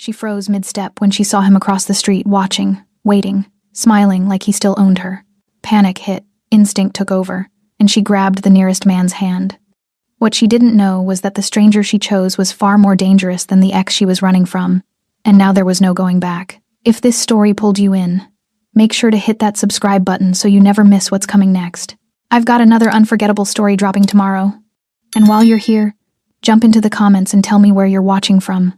She froze mid-step when she saw him across the street, watching, waiting, smiling like he still owned her. Panic hit, instinct took over, and she grabbed the nearest man's hand. What she didn't know was that the stranger she chose was far more dangerous than the ex she was running from, and now there was no going back. If this story pulled you in, make sure to hit that subscribe button so you never miss what's coming next. I've got another unforgettable story dropping tomorrow. And while you're here, jump into the comments and tell me where you're watching from.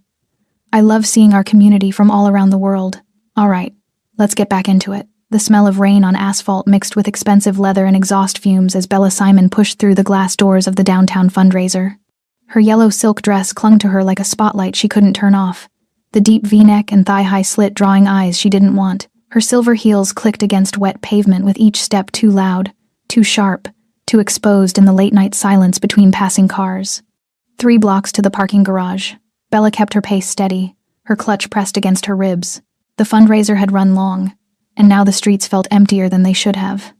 I love seeing our community from all around the world. Alright, let's get back into it. The smell of rain on asphalt mixed with expensive leather and exhaust fumes as Bella Simon pushed through the glass doors of the downtown fundraiser. Her yellow silk dress clung to her like a spotlight she couldn't turn off, the deep V-neck and thigh-high slit drawing eyes she didn't want. Her silver heels clicked against wet pavement with each step too loud, too sharp, too exposed in the late-night silence between passing cars. 3 blocks to the parking garage. Bella kept her pace steady, her clutch pressed against her ribs. The fundraiser had run long, and now the streets felt emptier than they should have.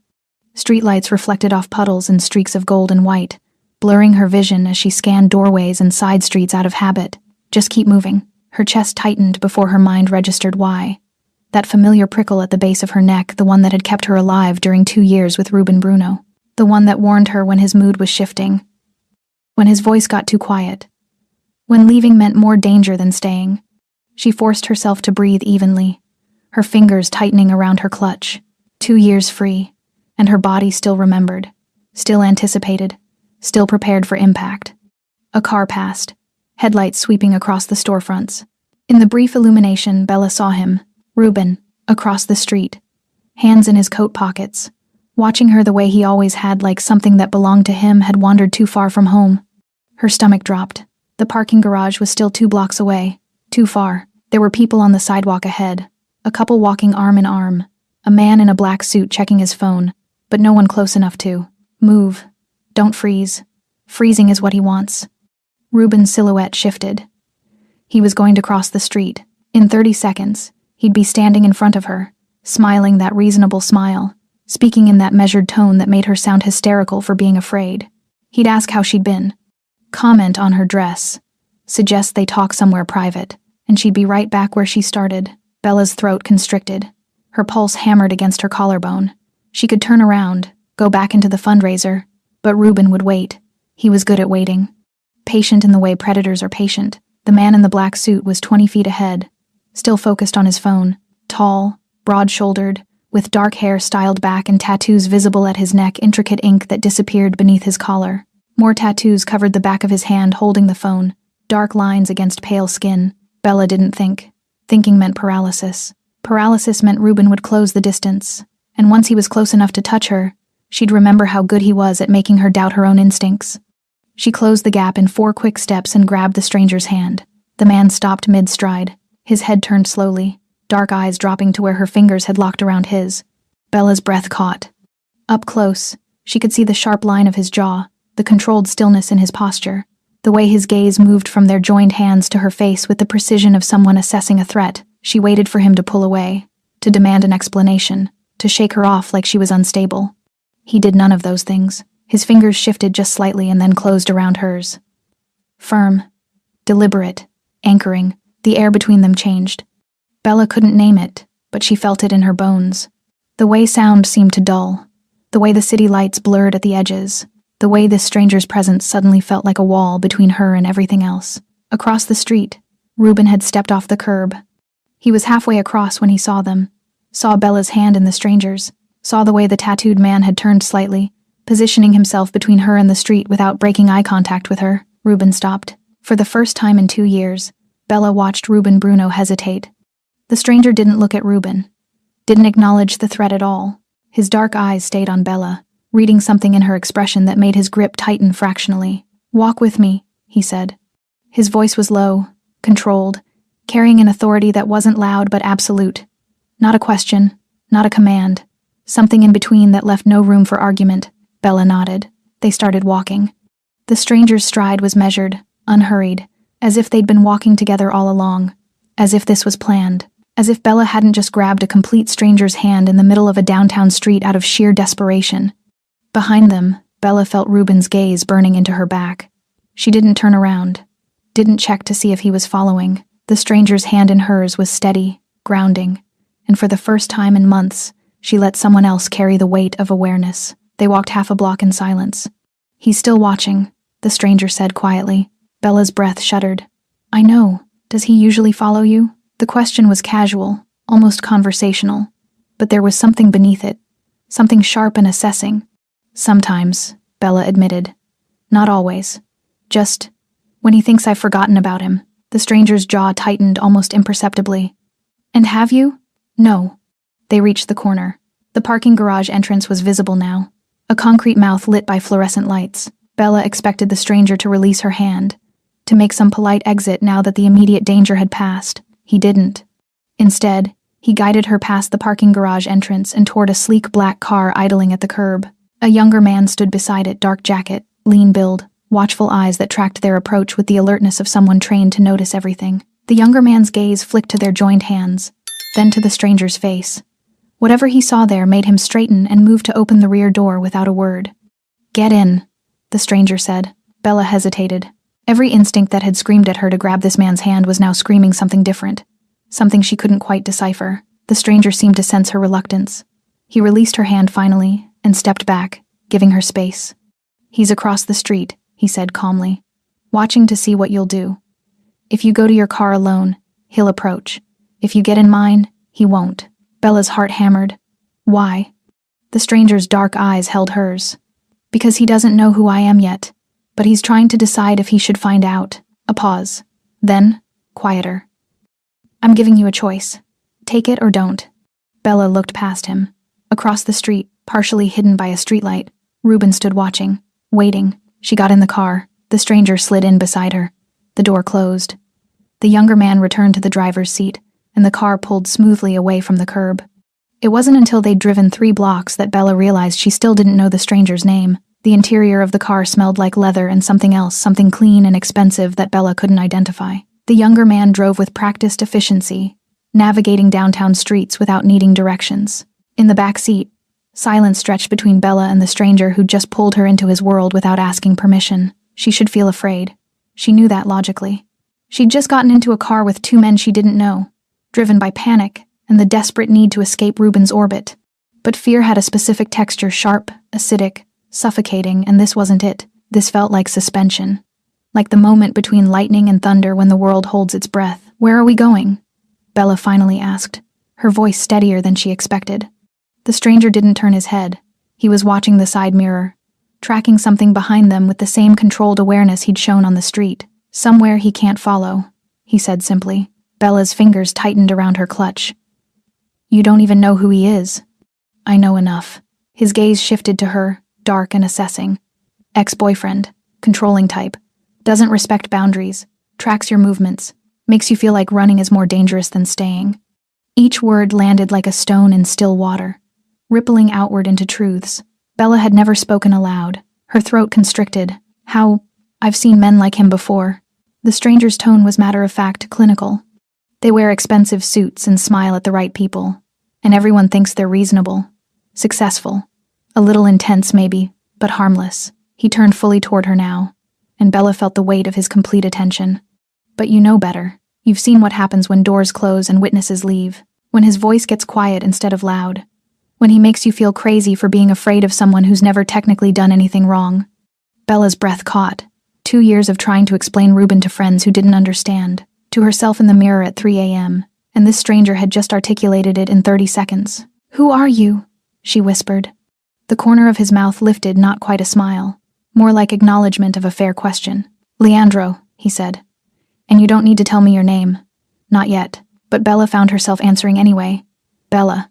Streetlights reflected off puddles and streaks of gold and white, blurring her vision as she scanned doorways and side streets out of habit. Just keep moving. Her chest tightened before her mind registered why. That familiar prickle at the base of her neck, the one that had kept her alive during 2 years with Ruben Bruno. The one that warned her when his mood was shifting. When his voice got too quiet. When leaving meant more danger than staying. She forced herself to breathe evenly, her fingers tightening around her clutch. 2 years free, and her body still remembered, still anticipated, still prepared for impact. A car passed, headlights sweeping across the storefronts. In the brief illumination, Bella saw him, Ruben, across the street, hands in his coat pockets, watching her the way he always had, like something that belonged to him had wandered too far from home. Her stomach dropped. The parking garage was still 2 blocks away, too far. There were people on the sidewalk ahead, a couple walking arm in arm, a man in a black suit checking his phone, but no one close enough to move. Don't freeze. Freezing is what he wants. Ruben's silhouette shifted. He was going to cross the street. In 30 seconds, he'd be standing in front of her, smiling that reasonable smile, speaking in that measured tone that made her sound hysterical for being afraid. He'd ask how she'd been, comment on her dress, suggest they talk somewhere private, and she'd be right back where she started. Bella's throat constricted. Her pulse hammered against her collarbone. She could turn around, go back into the fundraiser, but Ruben would wait. He was good at waiting. Patient in the way predators are patient. The man in the black suit was 20 feet ahead, still focused on his phone, tall, broad-shouldered, with dark hair styled back and tattoos visible at his neck, intricate ink that disappeared beneath his collar. More tattoos covered the back of his hand holding the phone, dark lines against pale skin. Bella didn't think. Thinking meant paralysis. Paralysis meant Ruben would close the distance, and once he was close enough to touch her, she'd remember how good he was at making her doubt her own instincts. She closed the gap in 4 quick steps and grabbed the stranger's hand. The man stopped mid-stride, his head turned slowly, dark eyes dropping to where her fingers had locked around his. Bella's breath caught. Up close, she could see the sharp line of his jaw, the controlled stillness in his posture, the way his gaze moved from their joined hands to her face with the precision of someone assessing a threat. She waited for him to pull away, to demand an explanation, to shake her off like she was unstable. He did none of those things. His fingers shifted just slightly and then closed around hers. Firm, deliberate, anchoring, the air between them changed. Bella couldn't name it, but she felt it in her bones. The way sound seemed to dull, the way the city lights blurred at the edges, the way this stranger's presence suddenly felt like a wall between her and everything else. Across the street, Ruben had stepped off the curb. He was halfway across when he saw them, saw Bella's hand in the stranger's, saw the way the tattooed man had turned slightly, positioning himself between her and the street without breaking eye contact with her. Ruben stopped. For the first time in 2 years, Bella watched Ruben Bruno hesitate. The stranger didn't look at Ruben, didn't acknowledge the threat at all. His dark eyes stayed on Bella, reading something in her expression that made his grip tighten fractionally. "Walk with me," he said. His voice was low, controlled, carrying an authority that wasn't loud but absolute. Not a question, not a command. Something in between that left no room for argument. Bella nodded. They started walking. The stranger's stride was measured, unhurried, as if they'd been walking together all along, as if this was planned, as if Bella hadn't just grabbed a complete stranger's hand in the middle of a downtown street out of sheer desperation. Behind them, Bella felt Ruben's gaze burning into her back. She didn't turn around, didn't check to see if he was following, The stranger's hand in hers was steady, grounding, and for the first time in months, she let someone else carry the weight of awareness. They walked half a block in silence. "He's still watching," the stranger said quietly. Bella's breath shuddered. "I know. Does he usually follow you?" The question was casual, almost conversational, but there was something beneath it, something sharp and assessing. "Sometimes," Bella admitted. "Not always. Just when he thinks I've forgotten about him." The stranger's jaw tightened almost imperceptibly. "And have you?" "No." They reached the corner. The parking garage entrance was visible now, a concrete mouth lit by fluorescent lights. Bella expected the stranger to release her hand, to make some polite exit now that the immediate danger had passed. He didn't. Instead, he guided her past the parking garage entrance and toward a sleek black car idling at the curb. A younger man stood beside it, dark jacket, lean build, watchful eyes that tracked their approach with the alertness of someone trained to notice everything. The younger man's gaze flicked to their joined hands, then to the stranger's face. Whatever he saw there made him straighten and move to open the rear door without a word. "Get in," the stranger said. Bella hesitated. Every instinct that had screamed at her to grab this man's hand was now screaming something different, something she couldn't quite decipher. The stranger seemed to sense her reluctance. He released her hand finally and stepped back, giving her space. "He's across the street," he said calmly, "watching to see what you'll do. If you go to your car alone, he'll approach. If you get in mine, he won't." Bella's heart hammered. "Why?" The stranger's dark eyes held hers. "Because he doesn't know who I am yet, but he's trying to decide if he should find out." A pause. Then, quieter. "I'm giving you a choice. Take it or don't." Bella looked past him. Across the street, partially hidden by a streetlight, Reuben stood watching, waiting. She got in the car. The stranger slid in beside her. The door closed. The younger man returned to the driver's seat, and the car pulled smoothly away from the curb. It wasn't until they'd driven 3 blocks that Bella realized she still didn't know the stranger's name. The interior of the car smelled like leather and something else, something clean and expensive that Bella couldn't identify. The younger man drove with practiced efficiency, navigating downtown streets without needing directions. In the back seat, silence stretched between Bella and the stranger who'd just pulled her into his world without asking permission. She should feel afraid. She knew that logically. She'd just gotten into a car with 2 men she didn't know, driven by panic and the desperate need to escape Reuben's orbit. But fear had a specific texture, sharp, acidic, suffocating, and this wasn't it. This felt like suspension. Like the moment between lightning and thunder when the world holds its breath. "Where are we going?" Bella finally asked, her voice steadier than she expected. The stranger didn't turn his head. He was watching the side mirror, tracking something behind them with the same controlled awareness he'd shown on the street. "Somewhere he can't follow," he said simply. Bella's fingers tightened around her clutch. "You don't even know who he is." "I know enough." His gaze shifted to her, dark and assessing. "Ex-boyfriend, controlling type, doesn't respect boundaries, tracks your movements, makes you feel like running is more dangerous than staying." Each word landed like a stone in still water, rippling outward into truths. Bella had never spoken aloud, her throat constricted. I've seen men like him before." The stranger's tone was matter-of-fact, clinical. "They wear expensive suits and smile at the right people, and everyone thinks they're reasonable, successful, a little intense maybe, but harmless." He turned fully toward her now, and Bella felt the weight of his complete attention. "But you know better. You've seen what happens when doors close and witnesses leave, when his voice gets quiet instead of loud, when he makes you feel crazy for being afraid of someone who's never technically done anything wrong." Bella's breath caught. 2 years of trying to explain Reuben to friends who didn't understand, to herself in the mirror at 3 a.m., and this stranger had just articulated it in 30 seconds. "Who are you?" she whispered. The corner of his mouth lifted, not quite a smile, more like acknowledgement of a fair question. "Leandro," he said. "And you don't need to tell me your name." Not yet, but Bella found herself answering anyway. "Bella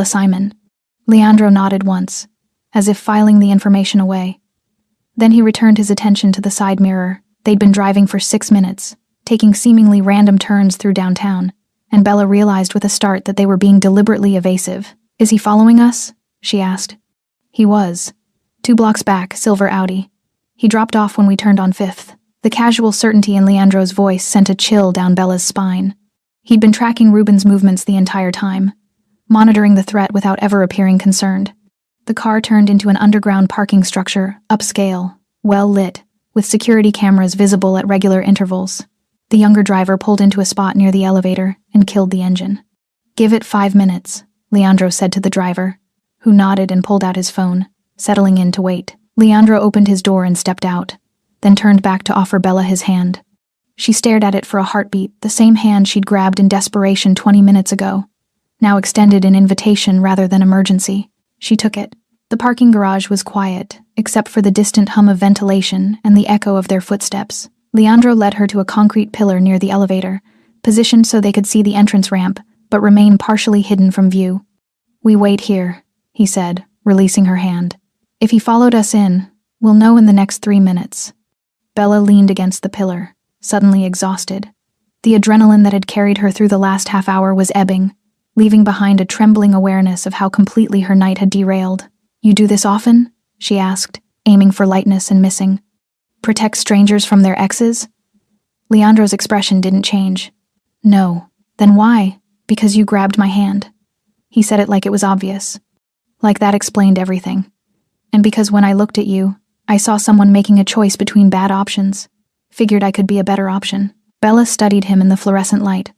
Simon." Leandro nodded once, as if filing the information away. Then he returned his attention to the side mirror. They'd been driving for 6 minutes, taking seemingly random turns through downtown, and Bella realized with a start that they were being deliberately evasive. "Is he following us?" she asked. He was. 2 blocks back, silver Audi. He dropped off when we turned on 5th. The casual certainty in Leandro's voice sent a chill down Bella's spine. He'd been tracking Reuben's movements the entire time, monitoring the threat without ever appearing concerned. The car turned into an underground parking structure, upscale, well lit, with security cameras visible at regular intervals. The younger driver pulled into a spot near the elevator and killed the engine. "Give it 5 minutes," Leandro said to the driver, who nodded and pulled out his phone, settling in to wait. Leandro opened his door and stepped out, then turned back to offer Bella his hand. She stared at it for a heartbeat, the same hand she'd grabbed in desperation 20 minutes ago, now extended in invitation rather than emergency. She took it. The parking garage was quiet, except for the distant hum of ventilation and the echo of their footsteps. Leandro led her to a concrete pillar near the elevator, positioned so they could see the entrance ramp, but remain partially hidden from view. "We wait here," he said, releasing her hand. "If he followed us in, we'll know in the next 3 minutes." Bella leaned against the pillar, suddenly exhausted. The adrenaline that had carried her through the last half hour was ebbing, leaving behind a trembling awareness of how completely her night had derailed. "You do this often?" she asked, aiming for lightness and missing. "Protect strangers from their exes?" Leandro's expression didn't change. "No. Then why?" "Because you grabbed my hand." He said it like it was obvious. Like that explained everything. "And because when I looked at you, I saw someone making a choice between bad options. Figured I could be a better option." Bella studied him in the fluorescent light.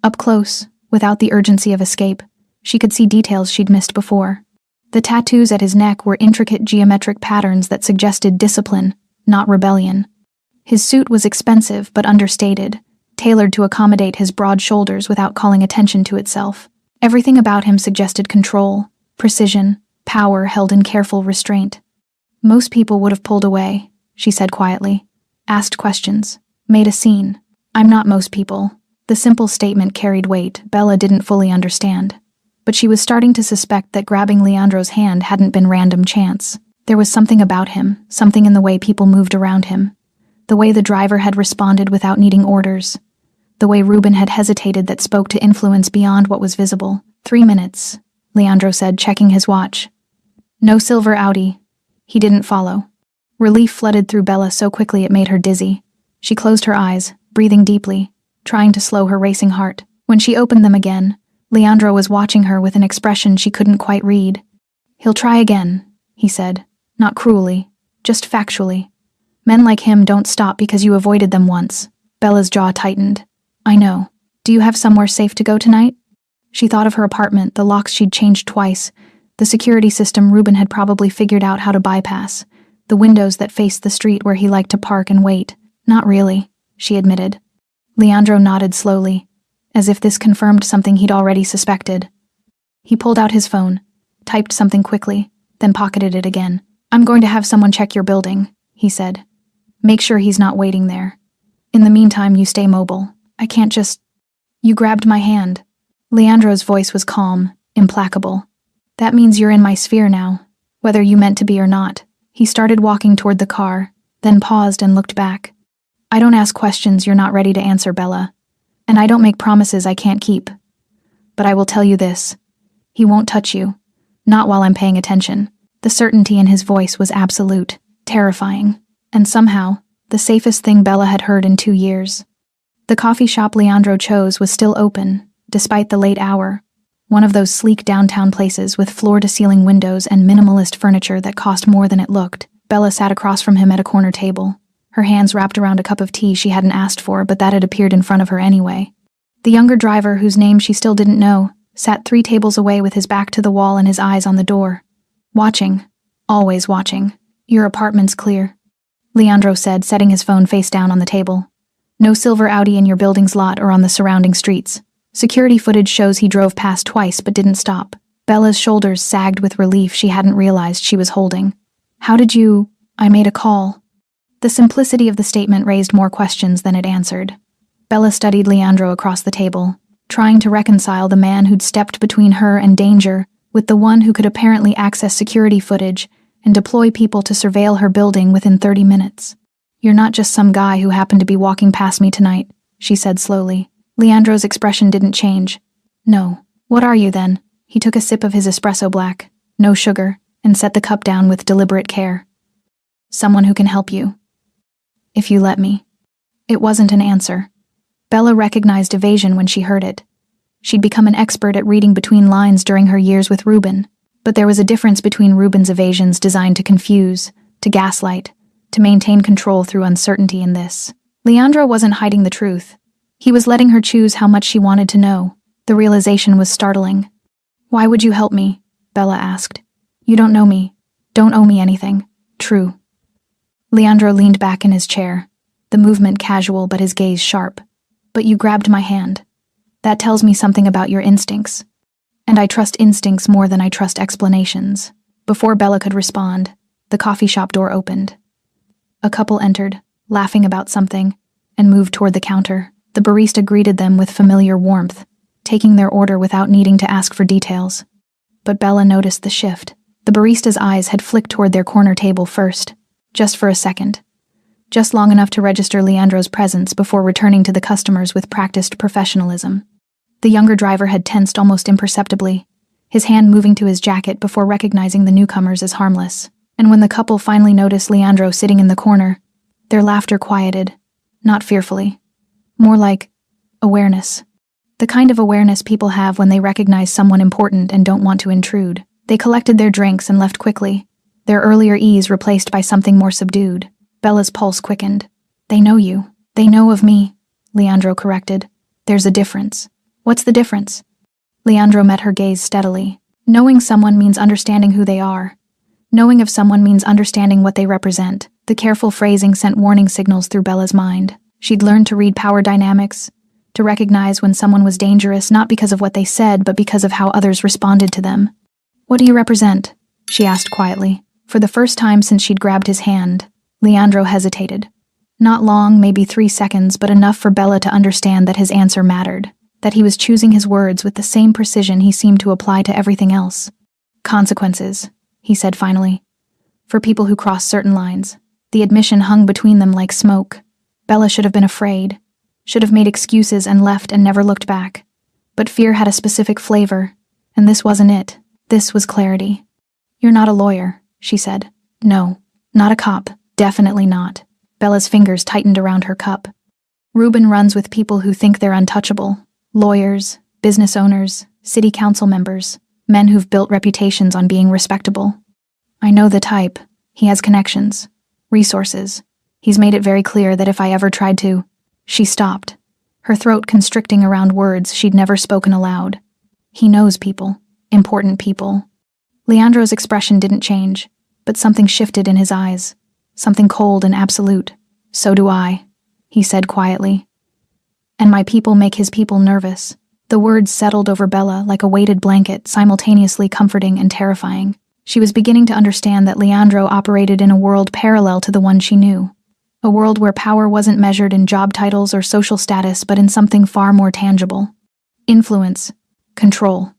Up close, without the urgency of escape, she could see details she'd missed before. The tattoos at his neck were intricate geometric patterns that suggested discipline, not rebellion. His suit was expensive but understated, tailored to accommodate his broad shoulders without calling attention to itself. Everything about him suggested control, precision, power held in careful restraint. "Most people would have pulled away," she said quietly, asked questions, made a scene. "I'm not most people." The simple statement carried weight Bella didn't fully understand, but she was starting to suspect that grabbing Leandro's hand hadn't been random chance. There was something about him, something in the way people moved around him, the way the driver had responded without needing orders, the way Ruben had hesitated that spoke to influence beyond what was visible. 3 minutes, Leandro said, checking his watch. No silver Audi. He didn't follow. Relief flooded through Bella so quickly it made her dizzy. She closed her eyes, breathing deeply, trying to slow her racing heart. When she opened them again, Leandro was watching her with an expression she couldn't quite read. "He'll try again," he said, not cruelly, just factually. "Men like him don't stop because you avoided them once." Bella's jaw tightened. "I know. Do you have somewhere safe to go tonight?" She thought of her apartment, the locks she'd changed twice, the security system Ruben had probably figured out how to bypass, the windows that faced the street where he liked to park and wait. "Not really," she admitted. Leandro nodded slowly, as if this confirmed something he'd already suspected. He pulled out his phone, typed something quickly, then pocketed it again. "I'm going to have someone check your building," he said. "Make sure he's not waiting there. In the meantime, you stay mobile. I can't just—" "You grabbed my hand." Leandro's voice was calm, implacable. "That means you're in my sphere now, whether you meant to be or not." He started walking toward the car, then paused and looked back. "I don't ask questions you're not ready to answer, Bella. And I don't make promises I can't keep. But I will tell you this. He won't touch you. Not while I'm paying attention." The certainty in his voice was absolute, terrifying, and somehow, the safest thing Bella had heard in 2 years. The coffee shop Leandro chose was still open, despite the late hour, one of those sleek downtown places with floor-to-ceiling windows and minimalist furniture that cost more than it looked. Bella sat across from him at a corner table, her hands wrapped around a cup of tea she hadn't asked for but that had appeared in front of her anyway. The younger driver, whose name she still didn't know, sat 3 tables away with his back to the wall and his eyes on the door. "Watching. Always watching. Your apartment's clear," Leandro said, setting his phone face down on the table. "No silver Audi in your building's lot or on the surrounding streets. Security footage shows he drove past twice but didn't stop." Bella's shoulders sagged with relief she hadn't realized she was holding. "How did you—" "I made a call." The simplicity of the statement raised more questions than it answered. Bella studied Leandro across the table, trying to reconcile the man who'd stepped between her and danger with the one who could apparently access security footage and deploy people to surveil her building within 30 minutes. "You're not just some guy who happened to be walking past me tonight," she said slowly. Leandro's expression didn't change. "No. What are you then?" He took a sip of his espresso black, no sugar, and set the cup down with deliberate care. "Someone who can help you. If you let me." It wasn't an answer. Bella recognized evasion when she heard it. She'd become an expert at reading between lines during her years with Ruben, but there was a difference between Ruben's evasions designed to confuse, to gaslight, to maintain control through uncertainty in this. Leandro wasn't hiding the truth. He was letting her choose how much she wanted to know. The realization was startling. "Why would you help me?" Bella asked. "You don't know me. Don't owe me anything." "True." Leandro leaned back in his chair, the movement casual but his gaze sharp. "But you grabbed my hand. That tells me something about your instincts. And I trust instincts more than I trust explanations." Before Bella could respond, the coffee shop door opened. A couple entered, laughing about something, and moved toward the counter. The barista greeted them with familiar warmth, taking their order without needing to ask for details. But Bella noticed the shift. The barista's eyes had flicked toward their corner table first, just for a second. Just long enough to register Leandro's presence before returning to the customers with practiced professionalism. The younger driver had tensed almost imperceptibly, his hand moving to his jacket before recognizing the newcomers as harmless. And when the couple finally noticed Leandro sitting in the corner, their laughter quieted, not fearfully, more like awareness. The kind of awareness people have when they recognize someone important and don't want to intrude. They collected their drinks and left quickly, their earlier ease replaced by something more subdued. Bella's pulse quickened. "They know you. They know of me," Leandro corrected. "There's a difference." "What's the difference?" Leandro met her gaze steadily. "Knowing someone means understanding who they are. Knowing of someone means understanding what they represent." The careful phrasing sent warning signals through Bella's mind. She'd learned to read power dynamics, to recognize when someone was dangerous not because of what they said but because of how others responded to them. "What do you represent?" she asked quietly. For the first time since she'd grabbed his hand, Leandro hesitated. Not long, maybe 3 seconds, but enough for Bella to understand that his answer mattered, that he was choosing his words with the same precision he seemed to apply to everything else. "Consequences," he said finally. "For people who cross certain lines." The admission hung between them like smoke. Bella should have been afraid, should have made excuses and left and never looked back. But fear had a specific flavor, and this wasn't it. This was clarity. "You're not a lawyer," she said. "No, not a cop, definitely not." Bella's fingers tightened around her cup. "Ruben runs with people who think they're untouchable. Lawyers, business owners, city council members, men who've built reputations on being respectable. I know the type. He has connections, resources. He's made it very clear that if I ever tried to..." She stopped, her throat constricting around words she'd never spoken aloud. "He knows people, important people." Leandro's expression didn't change, but something shifted in his eyes, something cold and absolute. "So do I," he said quietly. "And my people make his people nervous." The words settled over Bella like a weighted blanket, simultaneously comforting and terrifying. She was beginning to understand that Leandro operated in a world parallel to the one she knew. A world where power wasn't measured in job titles or social status but in something far more tangible. Influence, control,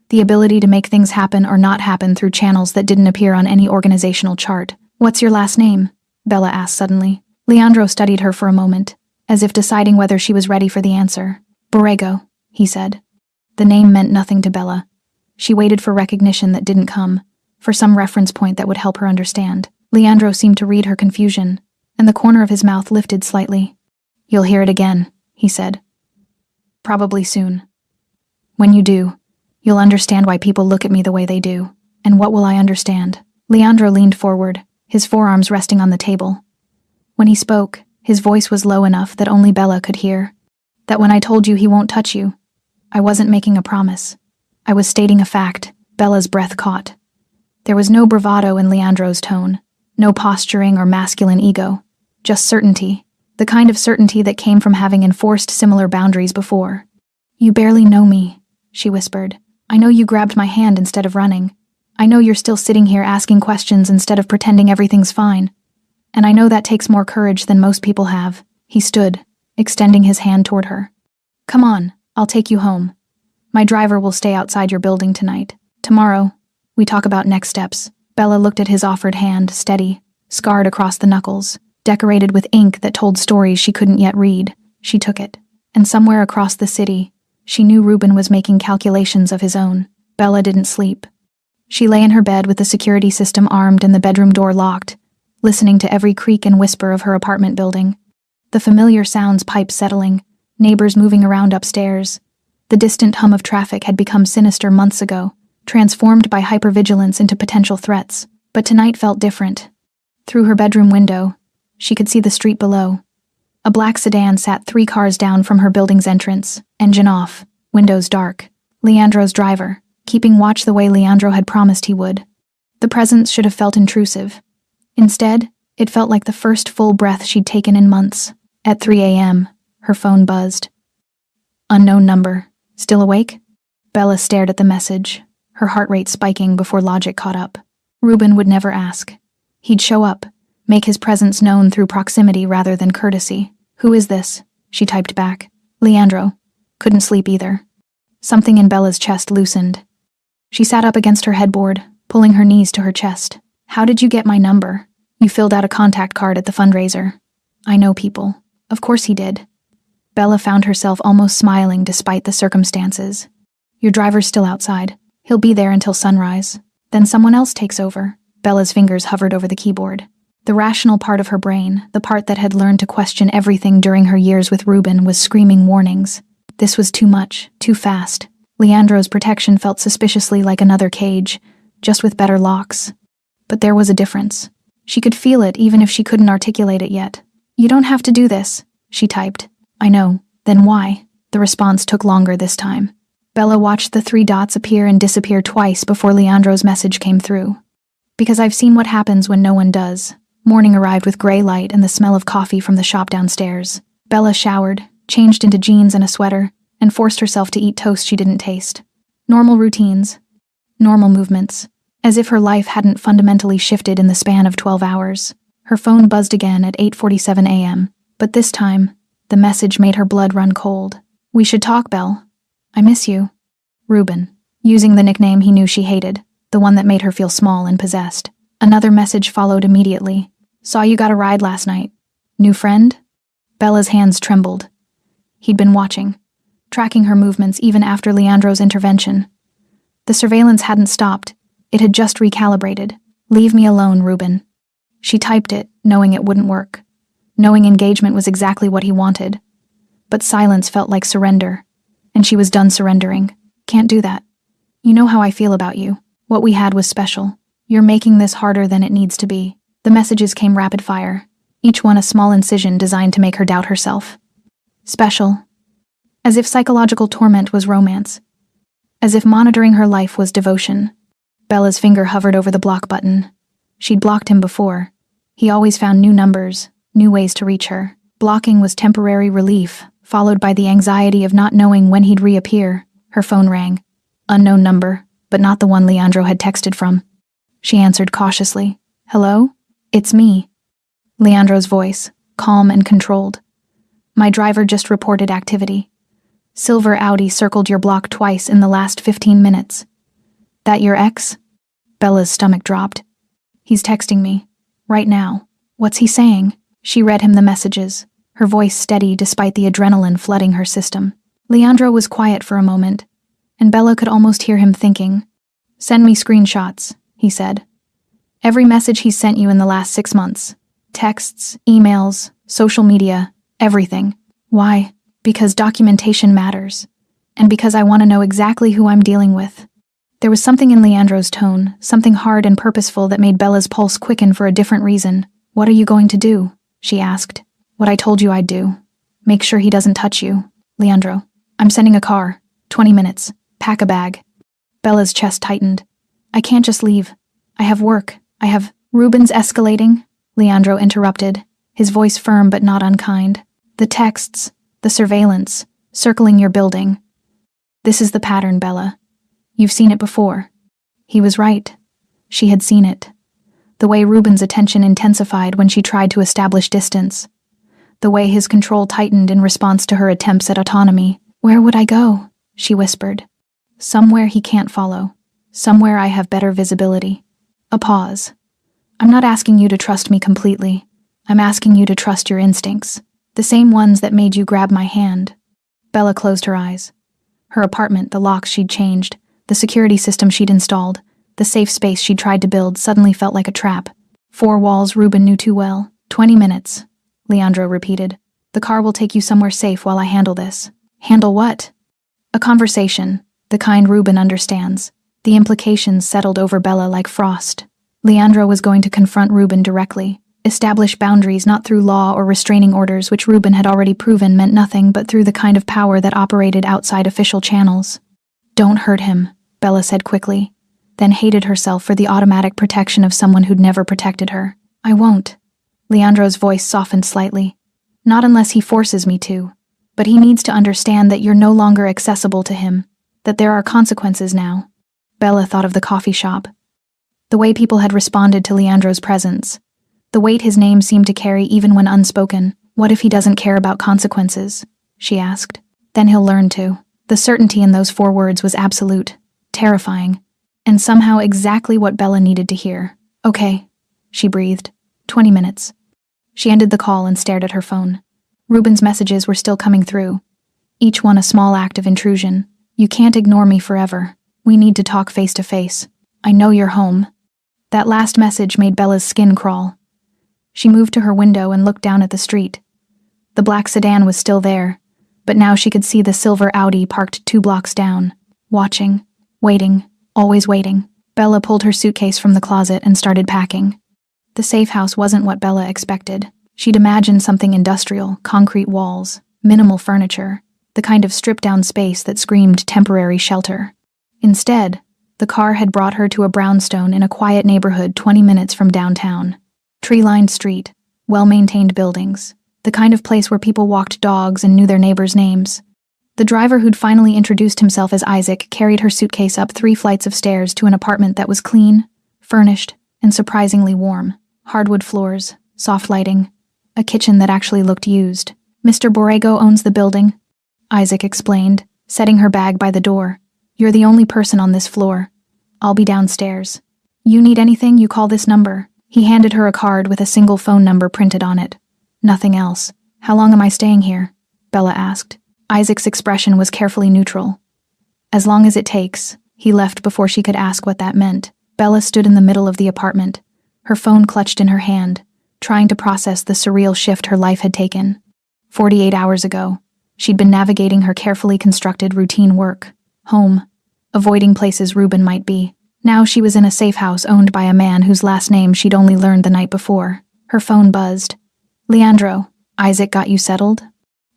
the ability to make things happen or not happen through channels that didn't appear on any organizational chart. "What's your last name?" Bella asked suddenly. Leandro studied her for a moment, as if deciding whether she was ready for the answer. "Borrego," he said. The name meant nothing to Bella. She waited for recognition that didn't come, for some reference point that would help her understand. Leandro seemed to read her confusion, and the corner of his mouth lifted slightly. "You'll hear it again," he said. "Probably soon. When you do, you'll understand why people look at me the way they do. And what will I understand?" Leandro leaned forward, his forearms resting on the table. When he spoke, his voice was low enough that only Bella could hear. "That when I told you he won't touch you, I wasn't making a promise. I was stating a fact." Bella's breath caught. There was no bravado in Leandro's tone, no posturing or masculine ego, just certainty, the kind of certainty that came from having enforced similar boundaries before. "You barely know me," she whispered. "I know you grabbed my hand instead of running. I know you're still sitting here asking questions instead of pretending everything's fine. And I know that takes more courage than most people have." He stood, extending his hand toward her. "Come on, I'll take you home. My driver will stay outside your building tonight. Tomorrow, we talk about next steps." Bella looked at his offered hand, steady, scarred across the knuckles, decorated with ink that told stories she couldn't yet read. She took it, and somewhere across the city, she knew Ruben was making calculations of his own. Bella didn't sleep. She lay in her bed with the security system armed and the bedroom door locked, listening to every creak and whisper of her apartment building. The familiar sounds piped settling, neighbors moving around upstairs. The distant hum of traffic had become sinister months ago, transformed by hypervigilance into potential threats. But tonight felt different. Through her bedroom window, she could see the street below. A black sedan sat 3 cars down from her building's entrance, engine off, windows dark. Leandro's driver, keeping watch the way Leandro had promised he would. The presence should have felt intrusive. Instead, it felt like the first full breath she'd taken in months. At 3 a.m., her phone buzzed. Unknown number. Still awake? Bella stared at the message, her heart rate spiking before logic caught up. Ruben would never ask. He'd show up, make his presence known through proximity rather than courtesy. Who is this? She typed back. Leandro. Couldn't sleep either. Something in Bella's chest loosened. She sat up against her headboard, pulling her knees to her chest. How did you get my number? You filled out a contact card at the fundraiser. I know people. Of course he did. Bella found herself almost smiling despite the circumstances. Your driver's still outside. He'll be there until sunrise. Then someone else takes over. Bella's fingers hovered over the keyboard. The rational part of her brain, the part that had learned to question everything during her years with Ruben, was screaming warnings. This was too much, too fast. Leandro's protection felt suspiciously like another cage, just with better locks. But there was a difference. She could feel it even if she couldn't articulate it yet. You don't have to do this, she typed. I know. Then why? The response took longer this time. Bella watched the 3 dots appear and disappear twice before Leandro's message came through. Because I've seen what happens when no one does. Morning arrived with gray light and the smell of coffee from the shop downstairs. Bella showered, changed into jeans and a sweater, and forced herself to eat toast she didn't taste. Normal routines. Normal movements. As if her life hadn't fundamentally shifted in the span of 12 hours. Her phone buzzed again at 8:47 a.m. But this time, the message made her blood run cold. We should talk, Belle. I miss you. Ruben, using the nickname he knew she hated, the one that made her feel small and possessed. Another message followed immediately. Saw you got a ride last night. New friend? Bella's hands trembled. He'd been watching, tracking her movements even after Leandro's intervention. The surveillance hadn't stopped. It had just recalibrated. Leave me alone, Ruben. She typed it, knowing it wouldn't work. Knowing engagement was exactly what he wanted. But silence felt like surrender. And she was done surrendering. Can't do that. You know how I feel about you. What we had was special. You're making this harder than it needs to be. The messages came rapid fire, each one a small incision designed to make her doubt herself. Special. As if psychological torment was romance. As if monitoring her life was devotion. Bella's finger hovered over the block button. She'd blocked him before. He always found new numbers, new ways to reach her. Blocking was temporary relief, followed by the anxiety of not knowing when he'd reappear. Her phone rang. Unknown number, but not the one Leandro had texted from. She answered cautiously. Hello? It's me. Leandro's voice, calm and controlled. My driver just reported activity. Silver Audi circled your block twice in the last 15 minutes. That your ex? Bella's stomach dropped. He's texting me. Right now. What's he saying? She read him the messages, her voice steady despite the adrenaline flooding her system. Leandro was quiet for a moment, and Bella could almost hear him thinking. Send me screenshots, he said. Every message he's sent you in the last 6 months. Texts, emails, social media, everything. Why? Because documentation matters. And because I want to know exactly who I'm dealing with. There was something in Leandro's tone, something hard and purposeful that made Bella's pulse quicken for a different reason. What are you going to do? She asked. What I told you I'd do. Make sure he doesn't touch you. Leandro, I'm sending a car. 20 minutes. Pack a bag. Bella's chest tightened. I can't just leave. I have work. I have... Ruben's escalating, Leandro interrupted, his voice firm but not unkind. The texts, the surveillance, circling your building. This is the pattern, Bella. You've seen it before. He was right. She had seen it. The way Ruben's attention intensified when she tried to establish distance. The way his control tightened in response to her attempts at autonomy. Where would I go? She whispered. Somewhere he can't follow. Somewhere I have better visibility. A pause. I'm not asking you to trust me completely. I'm asking you to trust your instincts. The same ones that made you grab my hand. Bella closed her eyes. Her apartment, the locks she'd changed, the security system she'd installed, the safe space she'd tried to build suddenly felt like a trap. 4 walls Ruben knew too well. 20 minutes, Leandro repeated. The car will take you somewhere safe while I handle this. Handle what? A conversation, the kind Ruben understands. The implications settled over Bella like frost. Leandro was going to confront Ruben directly, Establish boundaries not through law or restraining orders, which Reuben had already proven meant nothing, but through the kind of power that operated outside official channels. Don't hurt him, Bella said quickly, then hated herself for the automatic protection of someone who'd never protected her. I won't. Leandro's voice softened slightly. Not unless he forces me to. But he needs to understand that you're no longer accessible to him, that there are consequences now. Bella thought of the coffee shop. The way people had responded to Leandro's presence. The weight his name seemed to carry even when unspoken. What if he doesn't care about consequences? She asked. Then he'll learn to. The certainty in those 4 words was absolute, terrifying, and somehow exactly what Bella needed to hear. Okay, she breathed. 20 minutes. She ended the call and stared at her phone. Reuben's messages were still coming through. Each one a small act of intrusion. You can't ignore me forever. We need to talk face to face. I know you're home. That last message made Bella's skin crawl. She moved to her window and looked down at the street. The black sedan was still there, but now she could see the silver Audi parked 2 blocks down. Watching, waiting, always waiting. Bella pulled her suitcase from the closet and started packing. The safe house wasn't what Bella expected. She'd imagined something industrial, concrete walls, minimal furniture, the kind of stripped-down space that screamed temporary shelter. Instead, the car had brought her to a brownstone in a quiet neighborhood 20 minutes from downtown. Tree-lined street, well-maintained buildings, the kind of place where people walked dogs and knew their neighbors' names. The driver who'd finally introduced himself as Isaac carried her suitcase up 3 flights of stairs to an apartment that was clean, furnished, and surprisingly warm. Hardwood floors, soft lighting, a kitchen that actually looked used. Mr. Borrego owns the building, Isaac explained, setting her bag by the door. You're the only person on this floor. I'll be downstairs. You need anything, you call this number. He handed her a card with a single phone number printed on it. Nothing else. How long am I staying here? Bella asked. Isaac's expression was carefully neutral. As long as it takes. He left before she could ask what that meant. Bella stood in the middle of the apartment, her phone clutched in her hand, trying to process the surreal shift her life had taken. 48 hours ago, she'd been navigating her carefully constructed routine work, home, avoiding places Reuben might be. Now she was in a safe house owned by a man whose last name she'd only learned the night before. Her phone buzzed. Leandro, Isaac got you settled?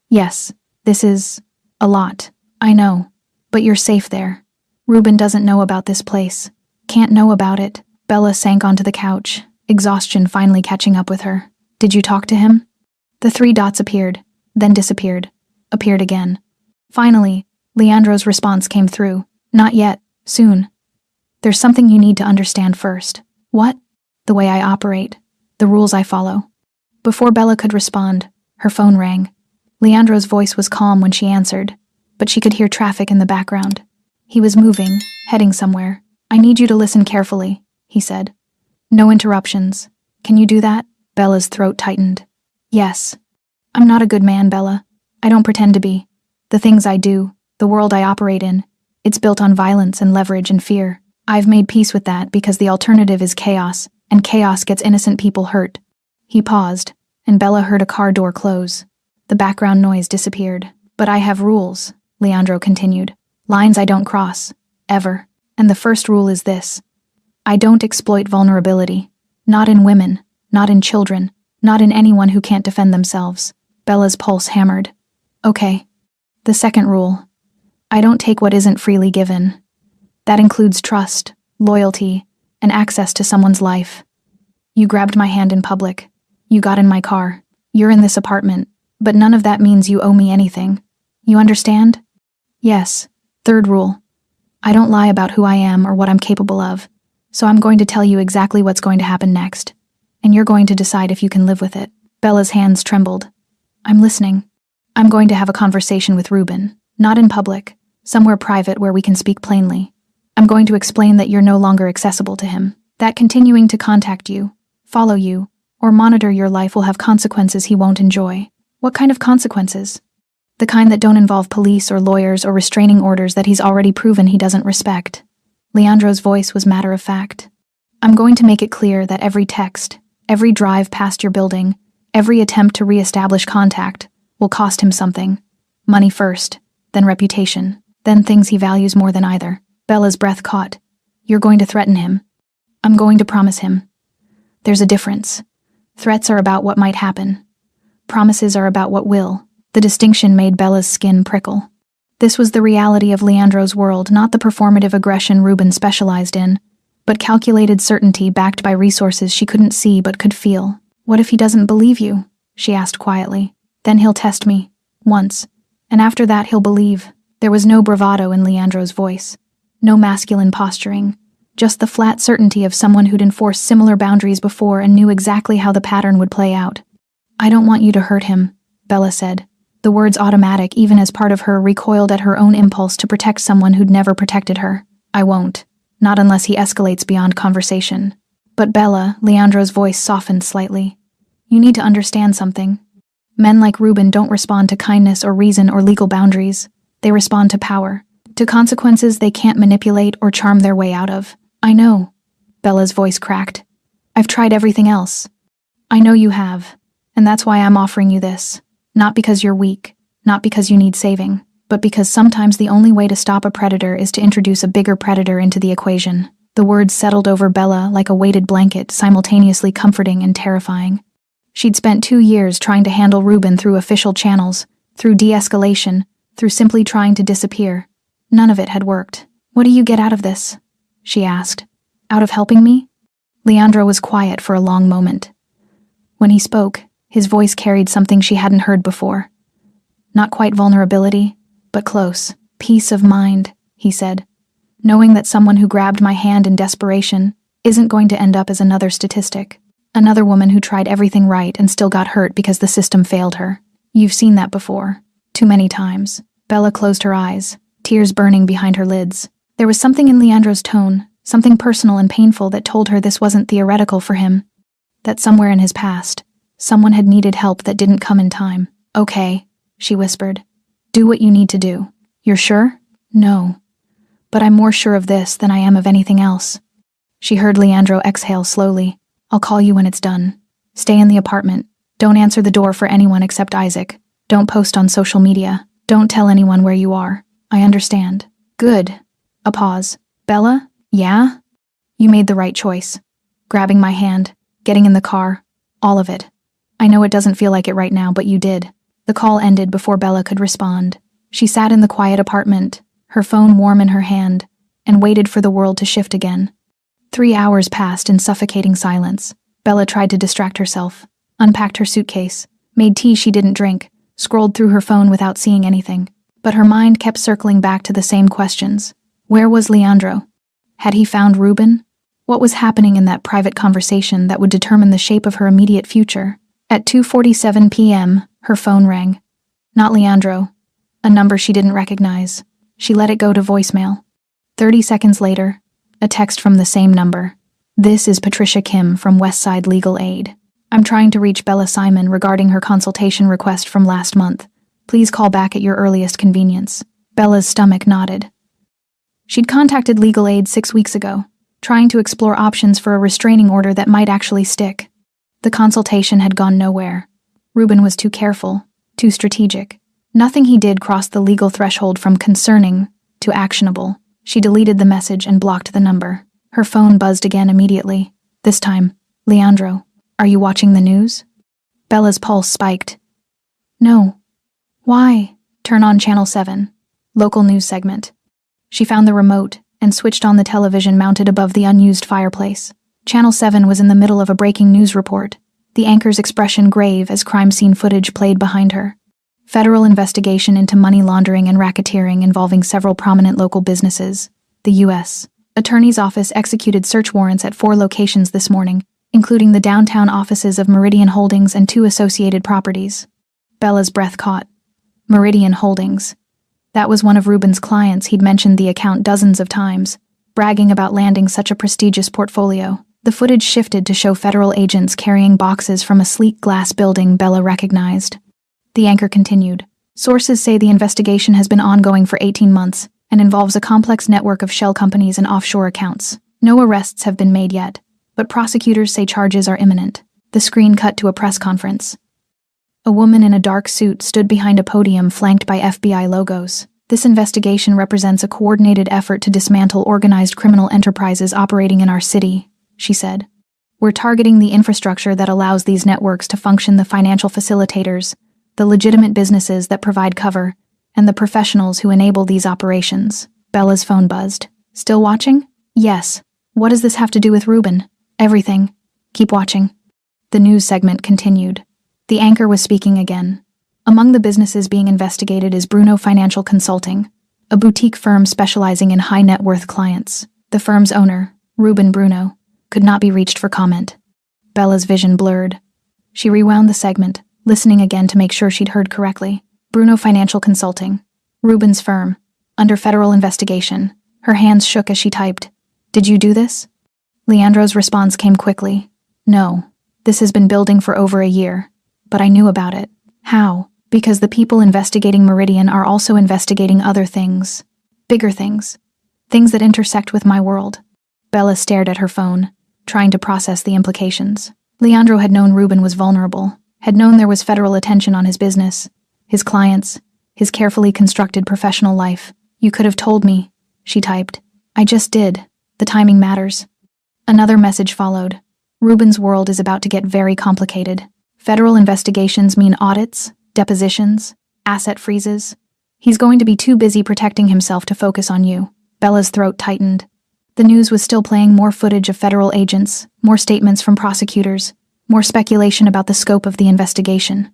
Yes, this is a lot. I know, but you're safe there. Reuben doesn't know about this place. Can't know about it. Bella sank onto the couch, exhaustion finally catching up with her. Did you talk to him? The 3 dots appeared, then disappeared, appeared again. Finally, Leandro's response came through. Not yet, soon. There's something you need to understand first. What? The way I operate. The rules I follow. Before Bella could respond, her phone rang. Leandro's voice was calm when she answered, but she could hear traffic in the background. He was moving, heading somewhere. I need you to listen carefully, he said. No interruptions. Can you do that? Bella's throat tightened. Yes. I'm not a good man, Bella. I don't pretend to be. The things I do, the world I operate in, it's built on violence and leverage and fear. I've made peace with that because the alternative is chaos, and chaos gets innocent people hurt. He paused, and Bella heard a car door close. The background noise disappeared. But I have rules, Leandro continued. Lines I don't cross. Ever. And the first rule is this. I don't exploit vulnerability. Not in women, not in children, not in anyone who can't defend themselves. Bella's pulse hammered. Okay. The second rule. I don't take what isn't freely given. That includes trust, loyalty, and access to someone's life. You grabbed my hand in public. You got in my car. You're in this apartment. But none of that means you owe me anything. You understand? Yes. Third rule. I don't lie about who I am or what I'm capable of. So I'm going to tell you exactly what's going to happen next. And you're going to decide if you can live with it. Bella's hands trembled. I'm listening. I'm going to have a conversation with Reuben. Not in public. Somewhere private where we can speak plainly. I'm going to explain that you're no longer accessible to him. That continuing to contact you, follow you, or monitor your life will have consequences he won't enjoy. What kind of consequences? The kind that don't involve police or lawyers or restraining orders that he's already proven he doesn't respect. Leandro's voice was matter of fact. I'm going to make it clear that every text, every drive past your building, every attempt to re-establish contact will cost him something. Money first, then reputation, then things he values more than either. Bella's breath caught. You're going to threaten him. I'm going to promise him. There's a difference. Threats are about what might happen. Promises are about what will. The distinction made Bella's skin prickle. This was the reality of Leandro's world, not the performative aggression Ruben specialized in, but calculated certainty backed by resources she couldn't see but could feel. "What if he doesn't believe you?" she asked quietly. "Then he'll test me. Once. And after that he'll believe." There was no bravado in Leandro's voice. No masculine posturing. Just the flat certainty of someone who'd enforced similar boundaries before and knew exactly how the pattern would play out. "I don't want you to hurt him," Bella said. The words automatic, even as part of her recoiled at her own impulse to protect someone who'd never protected her. "I won't. Not unless he escalates beyond conversation." "But Bella," Leandro's voice softened slightly. "You need to understand something. Men like Ruben don't respond to kindness or reason or legal boundaries. They respond to power, to consequences they can't manipulate or charm their way out of." "I know." Bella's voice cracked. "I've tried everything else." "I know you have, and that's why I'm offering you this. Not because you're weak, not because you need saving, but because sometimes the only way to stop a predator is to introduce a bigger predator into the equation." The words settled over Bella like a weighted blanket, simultaneously comforting and terrifying. She'd spent 2 years trying to handle Ruben through official channels, through de-escalation, through simply trying to disappear. None of it had worked. "What do you get out of this?" she asked. "Out of helping me?" Leandro was quiet for a long moment. When he spoke, his voice carried something she hadn't heard before. "Not quite vulnerability, but close. Peace of mind," he said. "Knowing that someone who grabbed my hand in desperation isn't going to end up as another statistic. Another woman who tried everything right and still got hurt because the system failed her. You've seen that before. Too many times." Bella closed her eyes, tears burning behind her lids. There was something in Leandro's tone, something personal and painful that told her this wasn't theoretical for him. That somewhere in his past, someone had needed help that didn't come in time. "Okay," she whispered. "Do what you need to do." "You're sure?" "No. But I'm more sure of this than I am of anything else." She heard Leandro exhale slowly. "I'll call you when it's done. Stay in the apartment. Don't answer the door for anyone except Isaac. Don't post on social media. Don't tell anyone where you are. I understand." "Good." A pause. "Bella? Yeah?" "You made the right choice. Grabbing my hand, getting in the car, all of it. I know it doesn't feel like it right now, but you did." The call ended before Bella could respond. She sat in the quiet apartment, her phone warm in her hand, and waited for the world to shift again. 3 hours passed in suffocating silence. Bella tried to distract herself, unpacked her suitcase, made tea she didn't drink, scrolled through her phone without seeing anything. But her mind kept circling back to the same questions. Where was Leandro? Had he found Ruben? What was happening in that private conversation that would determine the shape of her immediate future? At 2:47 p.m., her phone rang. Not Leandro. A number she didn't recognize. She let it go to voicemail. 30 seconds later, a text from the same number. "This is Patricia Kim from Westside Legal Aid. I'm trying to reach Bella Simon regarding her consultation request from last month. Please call back at your earliest convenience." Bella's stomach knotted. She'd contacted Legal Aid 6 weeks ago, trying to explore options for a restraining order that might actually stick. The consultation had gone nowhere. Ruben was too careful, too strategic. Nothing he did crossed the legal threshold from concerning to actionable. She deleted the message and blocked the number. Her phone buzzed again immediately. This time, "Leandro, are you watching the news?" Bella's pulse spiked. "No." "Why?" "Turn on Channel 7. Local news segment." She found the remote and switched on the television mounted above the unused fireplace. Channel 7 was in the middle of a breaking news report, the anchor's expression grave as crime scene footage played behind her. Federal investigation into money laundering and racketeering involving several prominent local businesses. The U.S. Attorney's Office executed search warrants at 4 locations this morning, including the downtown offices of Meridian Holdings and 2 associated properties. Bella's breath caught. Meridian Holdings. That was one of Ruben's clients. He'd mentioned the account dozens of times, bragging about landing such a prestigious portfolio. The footage shifted to show federal agents carrying boxes from a sleek glass building Bella recognized. The anchor continued. Sources say the investigation has been ongoing for 18 months and involves a complex network of shell companies and offshore accounts. No arrests have been made yet, but prosecutors say charges are imminent. The screen cut to a press conference. A woman in a dark suit stood behind a podium flanked by FBI logos. "This investigation represents a coordinated effort to dismantle organized criminal enterprises operating in our city," she said. We're targeting the infrastructure that allows these networks to function, the financial facilitators, the legitimate businesses that provide cover, and the professionals who enable these operations. Bella's phone buzzed. Still watching? Yes. What does this have to do with Ruben? Everything. Keep watching. The news segment continued. The anchor was speaking again. Among the businesses being investigated is Bruno Financial Consulting, a boutique firm specializing in high-net-worth clients. The firm's owner, Ruben Bruno, could not be reached for comment. Bella's vision blurred. She rewound the segment, listening again to make sure she'd heard correctly. Bruno Financial Consulting, Ruben's firm, under federal investigation. Her hands shook as she typed. Did you do this? Leandro's response came quickly. No, this has been building for over a year, but I knew about it. How? Because the people investigating Meridian are also investigating other things. Bigger things. Things that intersect with my world. Bella stared at her phone, trying to process the implications. Leandro had known Ruben was vulnerable, had known there was federal attention on his business, his clients, his carefully constructed professional life. You could have told me, she typed. I just did. The timing matters. Another message followed. Ruben's world is about to get very complicated. Federal investigations mean audits, depositions, asset freezes. He's going to be too busy protecting himself to focus on you. Bella's throat tightened. The news was still playing more footage of federal agents, more statements from prosecutors, more speculation about the scope of the investigation.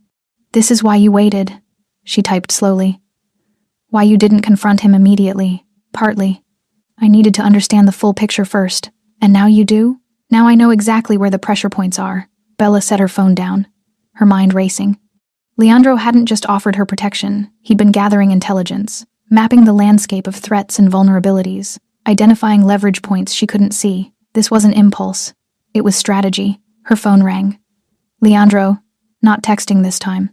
This is why you waited, she typed slowly. Why you didn't confront him immediately, partly. I needed to understand the full picture first. And now you do? Now I know exactly where the pressure points are. Bella set her phone down, her mind racing. Leandro hadn't just offered her protection, he'd been gathering intelligence, mapping the landscape of threats and vulnerabilities, identifying leverage points she couldn't see. This wasn't impulse. It was strategy. Her phone rang. Leandro, not texting this time.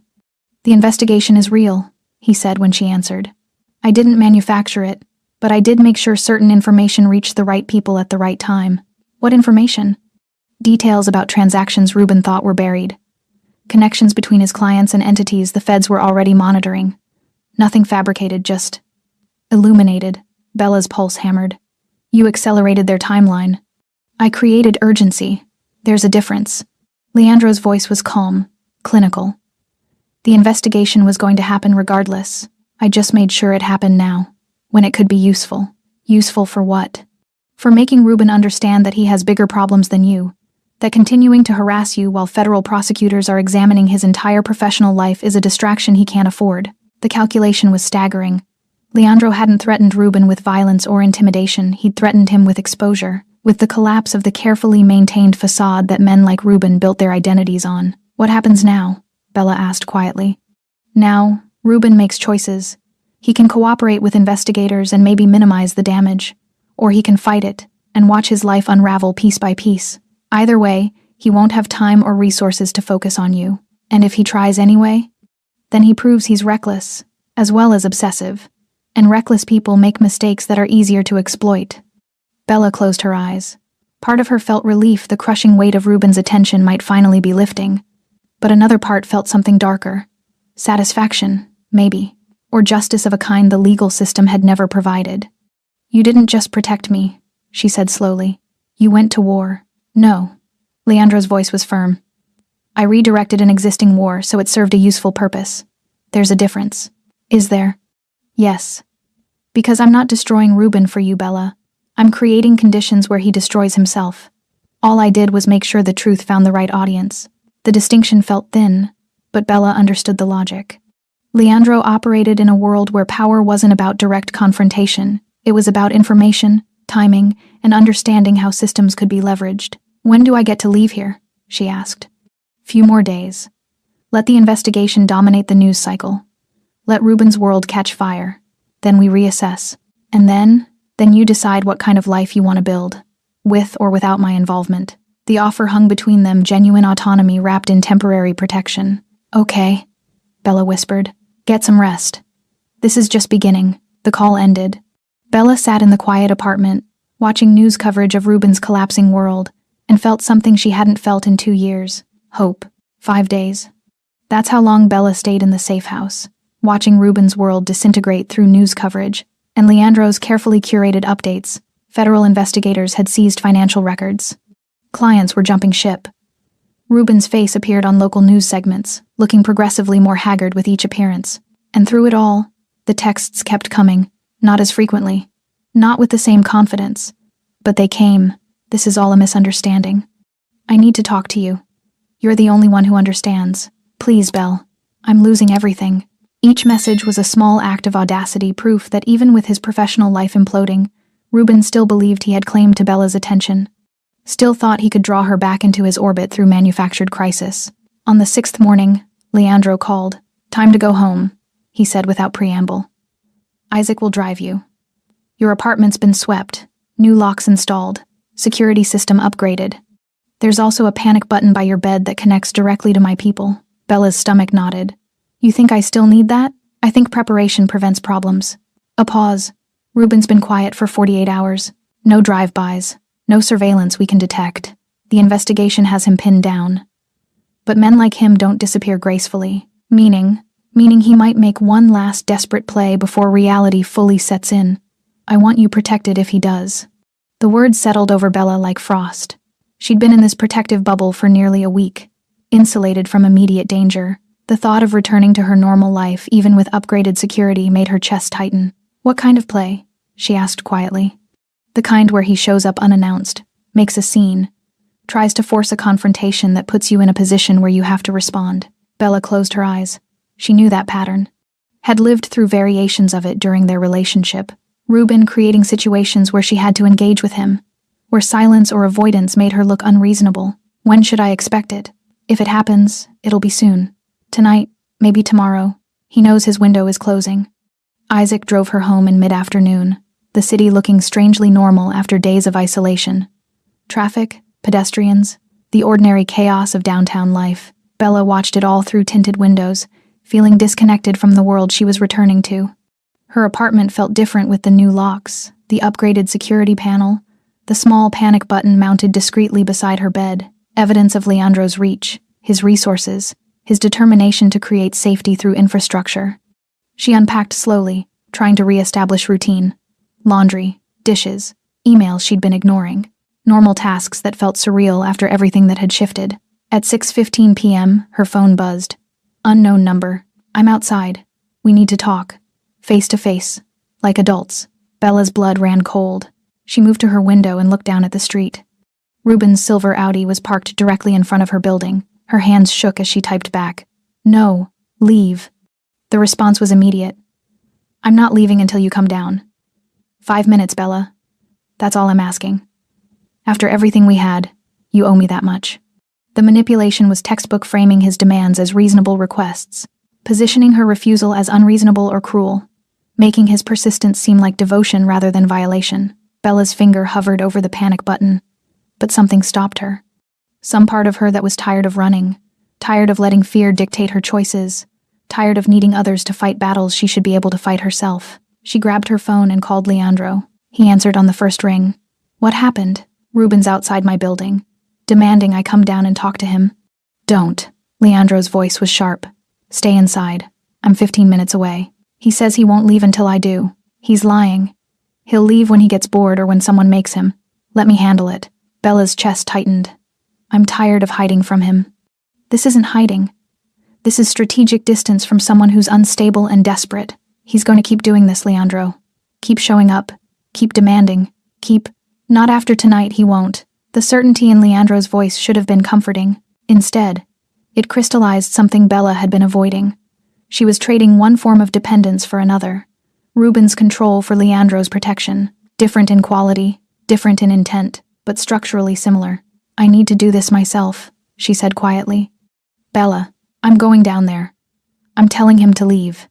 The investigation is real, he said when she answered. I didn't manufacture it, but I did make sure certain information reached the right people at the right time. What information? Details about transactions Ruben thought were buried. Connections between his clients and entities the feds were already monitoring. Nothing fabricated, just illuminated. Bella's pulse hammered. You accelerated their timeline. I created urgency. There's a difference. Leandro's voice was calm, clinical. The investigation was going to happen regardless. I just made sure it happened now, when it could be useful. Useful for what? For making Ruben understand that he has bigger problems than you, that continuing to harass you while federal prosecutors are examining his entire professional life is a distraction he can't afford. The calculation was staggering. Leandro hadn't threatened Ruben with violence or intimidation, he'd threatened him with exposure, with the collapse of the carefully maintained facade that men like Ruben built their identities on. What happens now? Bella asked quietly. Now, Ruben makes choices. He can cooperate with investigators and maybe minimize the damage, or he can fight it and watch his life unravel piece by piece. Either way, he won't have time or resources to focus on you, and if he tries anyway, then he proves he's reckless, as well as obsessive. And reckless people make mistakes that are easier to exploit. Bella closed her eyes. Part of her felt relief the crushing weight of Ruben's attention might finally be lifting. But another part felt something darker. Satisfaction, maybe. Or justice of a kind the legal system had never provided. You didn't just protect me, she said slowly. You went to war. No. Leandro's voice was firm. I redirected an existing war so it served a useful purpose. There's a difference. Is there? Yes. Because I'm not destroying Ruben for you, Bella. I'm creating conditions where he destroys himself. All I did was make sure the truth found the right audience. The distinction felt thin, but Bella understood the logic. Leandro operated in a world where power wasn't about direct confrontation. It was about information, timing, and understanding how systems could be leveraged. When do I get to leave here? She asked. Few more days. Let the investigation dominate the news cycle. Let Ruben's world catch fire. Then we reassess. And then you decide what kind of life you want to build, with or without my involvement. The offer hung between them, genuine autonomy wrapped in temporary protection. Okay, Bella whispered. Get some rest. This is just beginning. The call ended. Bella sat in the quiet apartment, watching news coverage of Ruben's collapsing world, and felt something she hadn't felt in 2 years. Hope. 5 days. That's how long Bella stayed in the safe house, watching Ruben's world disintegrate through news coverage, and Leandro's carefully curated updates. Federal investigators had seized financial records. Clients were jumping ship. Ruben's face appeared on local news segments, looking progressively more haggard with each appearance. And through it all, the texts kept coming, not as frequently, not with the same confidence. But they came. This is all a misunderstanding. I need to talk to you. You're the only one who understands. Please, Belle. I'm losing everything. Each message was a small act of audacity, proof that even with his professional life imploding, Ruben still believed he had claim to Bella's attention. Still thought he could draw her back into his orbit through manufactured crisis. On the 6th morning, Leandro called. Time to go home, he said without preamble. Isaac will drive you. Your apartment's been swept, new locks installed, security system upgraded. There's also a panic button by your bed that connects directly to my people. Bella's stomach nodded. You think I still need that? I think preparation prevents problems. A pause. Ruben's been quiet for 48 hours. No drive-bys. No surveillance we can detect. The investigation has him pinned down. But men like him don't disappear gracefully. Meaning he might make one last desperate play before reality fully sets in. I want you protected if he does. The words settled over Bella like frost. She'd been in this protective bubble for nearly a week, insulated from immediate danger. The thought of returning to her normal life, even with upgraded security, made her chest tighten. What kind of play? She asked quietly. The kind where he shows up unannounced, makes a scene, tries to force a confrontation that puts you in a position where you have to respond. Bella closed her eyes. She knew that pattern. Had lived through variations of it during their relationship. Ruben creating situations where she had to engage with him, where silence or avoidance made her look unreasonable. When should I expect it? If it happens, it'll be soon. Tonight, maybe tomorrow. He knows his window is closing. Isaac drove her home in mid-afternoon, the city looking strangely normal after days of isolation. Traffic, pedestrians, the ordinary chaos of downtown life. Bella watched it all through tinted windows, feeling disconnected from the world she was returning to. Her apartment felt different with the new locks, the upgraded security panel, the small panic button mounted discreetly beside her bed, evidence of Leandro's reach, his resources, his determination to create safety through infrastructure. She unpacked slowly, trying to re-establish routine. Laundry, dishes, emails she'd been ignoring. Normal tasks that felt surreal after everything that had shifted. At 6:15 p.m., her phone buzzed. Unknown number. I'm outside. We need to talk. Face to face. Like adults. Bella's blood ran cold. She moved to her window and looked down at the street. Ruben's silver Audi was parked directly in front of her building. Her hands shook as she typed back. No. Leave. The response was immediate. I'm not leaving until you come down. 5 minutes, Bella. That's all I'm asking. After everything we had, you owe me that much. The manipulation was textbook, framing his demands as reasonable requests, positioning her refusal as unreasonable or cruel, making his persistence seem like devotion rather than violation. Bella's finger hovered over the panic button, but something stopped her. Some part of her that was tired of running, tired of letting fear dictate her choices, tired of needing others to fight battles she should be able to fight herself. She grabbed her phone and called Leandro. He answered on the first ring. What happened? Ruben's outside my building, demanding I come down and talk to him. Don't. Leandro's voice was sharp. Stay inside. I'm 15 minutes away. He says he won't leave until I do. He's lying. He'll leave when he gets bored or when someone makes him. Let me handle it. Bella's chest tightened. I'm tired of hiding from him. This isn't hiding. This is strategic distance from someone who's unstable and desperate. He's going to keep doing this, Leandro. Keep showing up. Keep demanding. Keep... Not after tonight, he won't. The certainty in Leandro's voice should have been comforting. Instead, it crystallized something Bella had been avoiding. She was trading one form of dependence for another. Ruben's control for Leandro's protection. Different in quality, different in intent, but structurally similar. I need to do this myself, she said quietly. Bella, I'm going down there. I'm telling him to leave.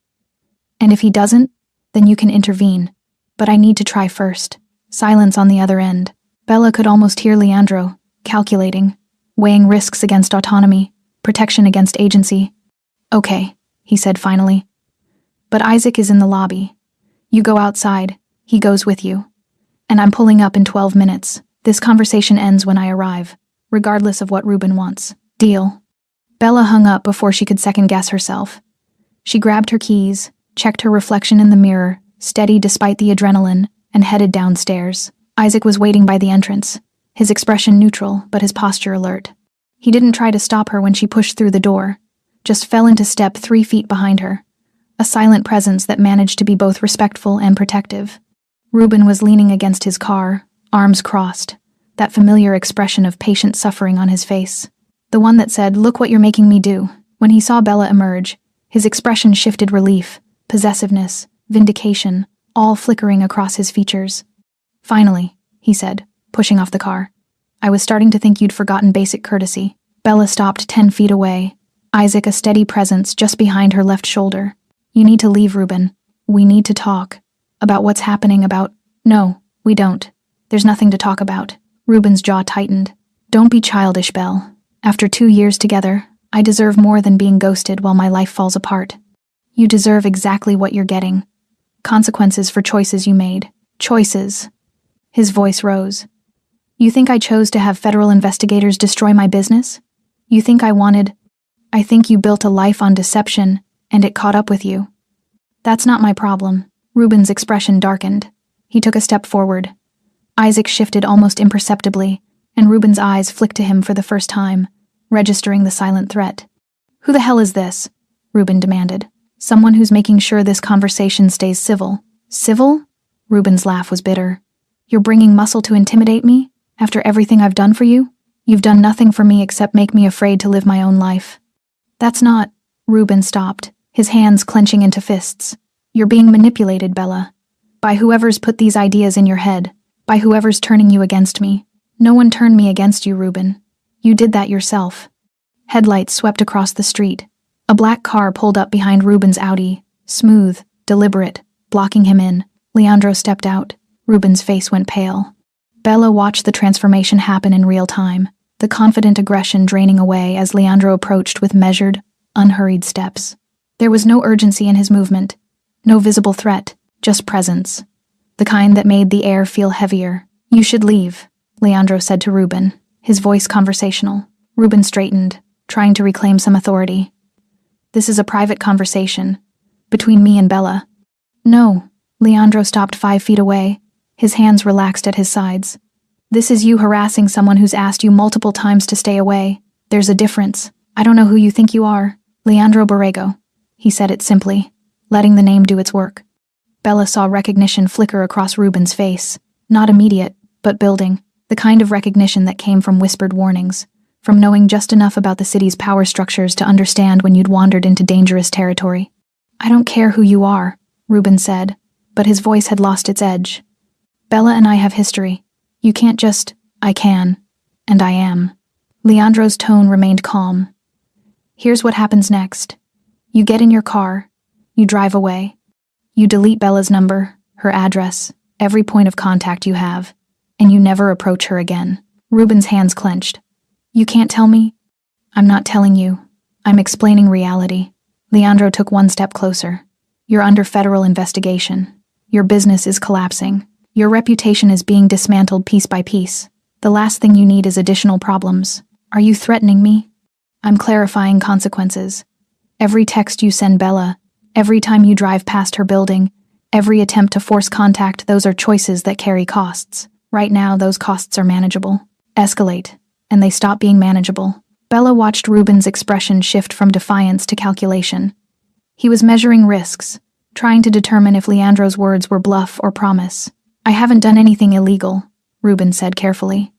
And if he doesn't, then you can intervene. But I need to try first. Silence on the other end. Bella could almost hear Leandro, calculating, weighing risks against autonomy, protection against agency. Okay, he said finally. But Isaac is in the lobby. You go outside, he goes with you. And I'm pulling up in 12 minutes. This conversation ends when I arrive, regardless of what Ruben wants. Deal. Bella hung up before she could second-guess herself. She grabbed her keys, checked her reflection in the mirror, steady despite the adrenaline, and headed downstairs. Isaac was waiting by the entrance, his expression neutral but his posture alert. He didn't try to stop her when she pushed through the door, just fell into step 3 feet behind her, a silent presence that managed to be both respectful and protective. Reuben was leaning against his car, arms crossed, that familiar expression of patient suffering on his face. The one that said, "Look what you're making me do." When he saw Bella emerge, his expression shifted relief, possessiveness, vindication, all flickering across his features. "Finally," he said, pushing off the car. "I was starting to think you'd forgotten basic courtesy." Bella stopped 10 feet away, Isaac a steady presence just behind her left shoulder. "You need to leave, Reuben. We need to talk. About what's happening, about—" "No, we don't. There's nothing to talk about." Reuben's jaw tightened. "Don't be childish, Belle. After 2 years together, I deserve more than being ghosted while my life falls apart. You deserve exactly what you're getting. Consequences for choices you made. Choices." His voice rose. "You think I chose to have federal investigators destroy my business? You think I think you built a life on deception, and it caught up with you. That's not my problem." Reuben's expression darkened. He took a step forward. Isaac shifted almost imperceptibly, and Reuben's eyes flicked to him for the first time, registering the silent threat. "Who the hell is this?" Reuben demanded. "Someone who's making sure this conversation stays civil." "Civil?" Reuben's laugh was bitter. "You're bringing muscle to intimidate me? After everything I've done for you? You've done nothing for me except make me afraid to live my own life." "That's not—" Reuben stopped, his hands clenching into fists. "You're being manipulated, Bella. By whoever's put these ideas in your head. By whoever's turning you against me. No one turned me against you, Reuben. You did that yourself." Headlights swept across the street. A black car pulled up behind Reuben's Audi, smooth, deliberate, blocking him in. Leandro stepped out. Reuben's face went pale. Bella watched the transformation happen in real time, the confident aggression draining away as Leandro approached with measured, unhurried steps. There was no urgency in his movement, no visible threat, just presence. The kind that made the air feel heavier. "You should leave," Leandro said to Reuben, his voice conversational. Reuben straightened, trying to reclaim some authority. "This is a private conversation. Between me and Bella." "No." Leandro stopped 5 feet away, his hands relaxed at his sides. "This is you harassing someone who's asked you multiple times to stay away. There's a difference. I don't know who you think you are." "Leandro Borrego." He said it simply, letting the name do its work. Bella saw recognition flicker across Reuben's face. Not immediate, but building. The kind of recognition that came from whispered warnings, from knowing just enough about the city's power structures to understand when you'd wandered into dangerous territory. "I don't care who you are," Reuben said, but his voice had lost its edge. "Bella and I have history. You can't just—" "I can. And I am." Leandro's tone remained calm. "Here's what happens next. You get in your car. You drive away. You delete Bella's number, her address, every point of contact you have, and you never approach her again." Reuben's hands clenched. "You can't tell me?" "I'm not telling you. I'm explaining reality." Leandro took 1 step closer. "You're under federal investigation. Your business is collapsing. Your reputation is being dismantled piece by piece. The last thing you need is additional problems. Are you threatening me?" "I'm clarifying consequences. Every text you send Bella, every time you drive past her building, every attempt to force contact, those are choices that carry costs. Right now, those costs are manageable. Escalate, and they stop being manageable." Bella watched Reuben's expression shift from defiance to calculation. He was measuring risks, trying to determine if Leandro's words were bluff or promise. "I haven't done anything illegal," Reuben said carefully.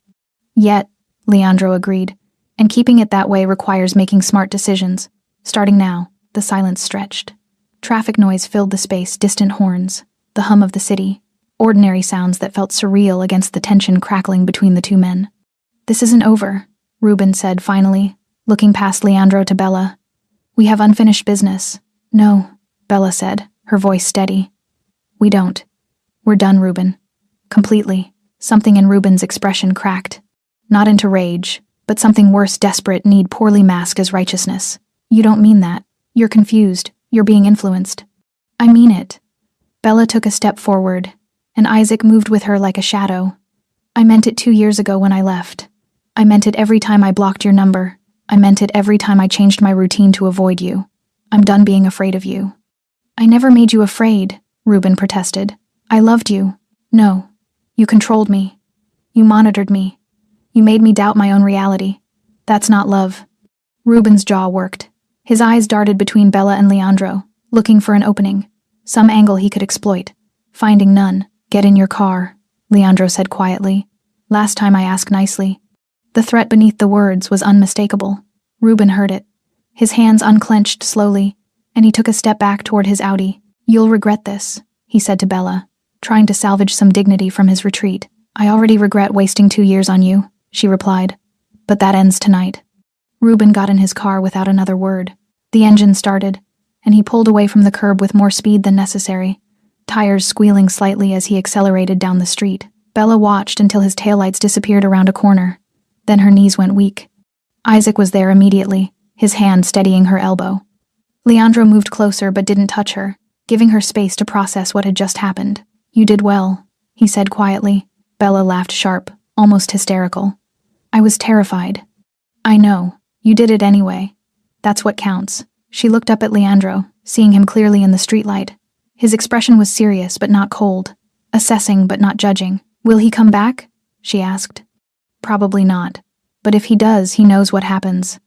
"Yet," Leandro agreed, "and keeping it that way requires making smart decisions. Starting now." The silence stretched. Traffic noise filled the space, distant horns, the hum of the city, ordinary sounds that felt surreal against the tension crackling between the two men. "This isn't over," Reuben said finally, looking past Leandro to Bella. "We have unfinished business." "No," Bella said, her voice steady. "We don't. We're done, Reuben. Completely." Something in Reuben's expression cracked. Not into rage, but something worse, desperate need poorly masked as righteousness. "You don't mean that. You're confused. You're being influenced." "I mean it." Bella took a step forward, and Isaac moved with her like a shadow. "I meant it 2 years ago when I left. I meant it every time I blocked your number. I meant it every time I changed my routine to avoid you. I'm done being afraid of you." "I never made you afraid," Reuben protested. "I loved you." "No. You controlled me. You monitored me. You made me doubt my own reality. That's not love. Ruben's jaw worked. His eyes darted between Bella and Leandro, looking for an opening, some angle he could exploit. Finding none. Get in your car, Leandro said quietly. Last time I asked nicely. The threat beneath the words was unmistakable. Ruben heard it. His hands unclenched slowly, and he took a step back toward his Audi. You'll regret this, he said to Bella, trying to salvage some dignity from his retreat. I already regret wasting 2 years on you, she replied. But that ends tonight. Ruben got in his car without another word. The engine started, and he pulled away from the curb with more speed than necessary, tires squealing slightly as he accelerated down the street. Bella watched until his taillights disappeared around a corner. Then her knees went weak. Isaac was there immediately, his hand steadying her elbow. Leandro moved closer but didn't touch her, giving her space to process what had just happened. You did well, he said quietly. Bella laughed sharp, almost hysterical. I was terrified. I know. You did it anyway. That's what counts. She looked up at Leandro, seeing him clearly in the streetlight. His expression was serious but not cold, assessing but not judging. Will he come back? She asked. Probably not. But if he does, he knows what happens.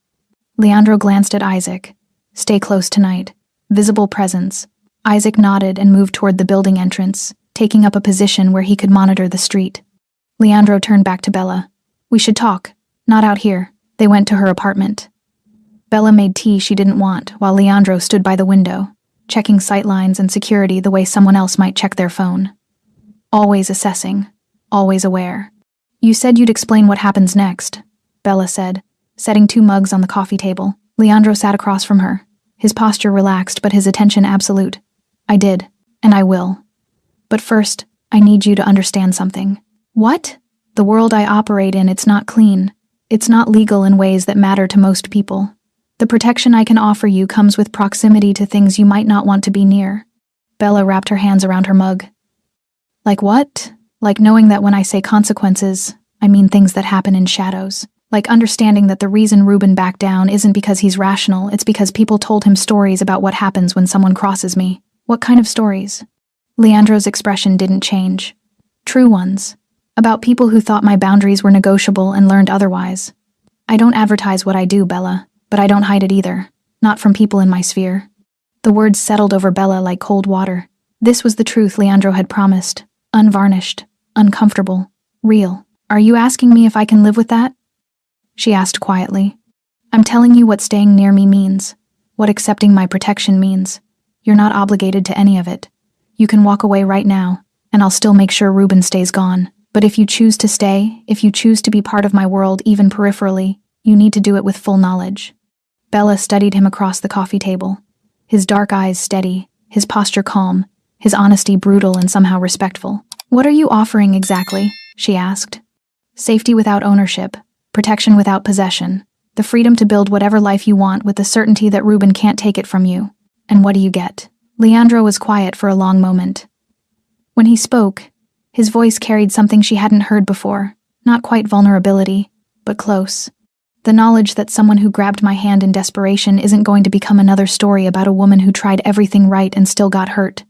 Leandro glanced at Isaac. Stay close tonight. Visible presence. Isaac nodded and moved toward the building entrance, taking up a position where he could monitor the street. Leandro turned back to Bella. We should talk. Not out here. They went to her apartment. Bella made tea she didn't want, while Leandro stood by the window, checking sightlines and security the way someone else might check their phone. Always assessing. Always aware. You said you'd explain what happens next, Bella said, setting 2 mugs on the coffee table. Leandro sat across from her, his posture relaxed but his attention absolute. I did, and I will. But first, I need you to understand something. What? The world I operate in, it's not clean. It's not legal in ways that matter to most people. The protection I can offer you comes with proximity to things you might not want to be near. Bella wrapped her hands around her mug. Like what? Like knowing that when I say consequences, I mean things that happen in shadows. Like understanding that the reason Ruben backed down isn't because he's rational, it's because people told him stories about what happens when someone crosses me. What kind of stories? Leandro's expression didn't change. True ones. About people who thought my boundaries were negotiable and learned otherwise. I don't advertise what I do, Bella, but I don't hide it either. Not from people in my sphere. The words settled over Bella like cold water. This was the truth Leandro had promised. Unvarnished. Uncomfortable. Real. Are you asking me if I can live with that? She asked quietly. I'm telling you what staying near me means. What accepting my protection means. You're not obligated to any of it. You can walk away right now, and I'll still make sure Ruben stays gone. But if you choose to stay, if you choose to be part of my world even peripherally, you need to do it with full knowledge. Bella studied him across the coffee table. His dark eyes steady, his posture calm, his honesty brutal and somehow respectful. What are you offering exactly? She asked. Safety without ownership, protection without possession, the freedom to build whatever life you want with the certainty that Ruben can't take it from you. And what do you get? Leandro was quiet for a long moment. When he spoke, his voice carried something she hadn't heard before, not quite vulnerability, but close. The knowledge that someone who grabbed my hand in desperation isn't going to become another story about a woman who tried everything right and still got hurt.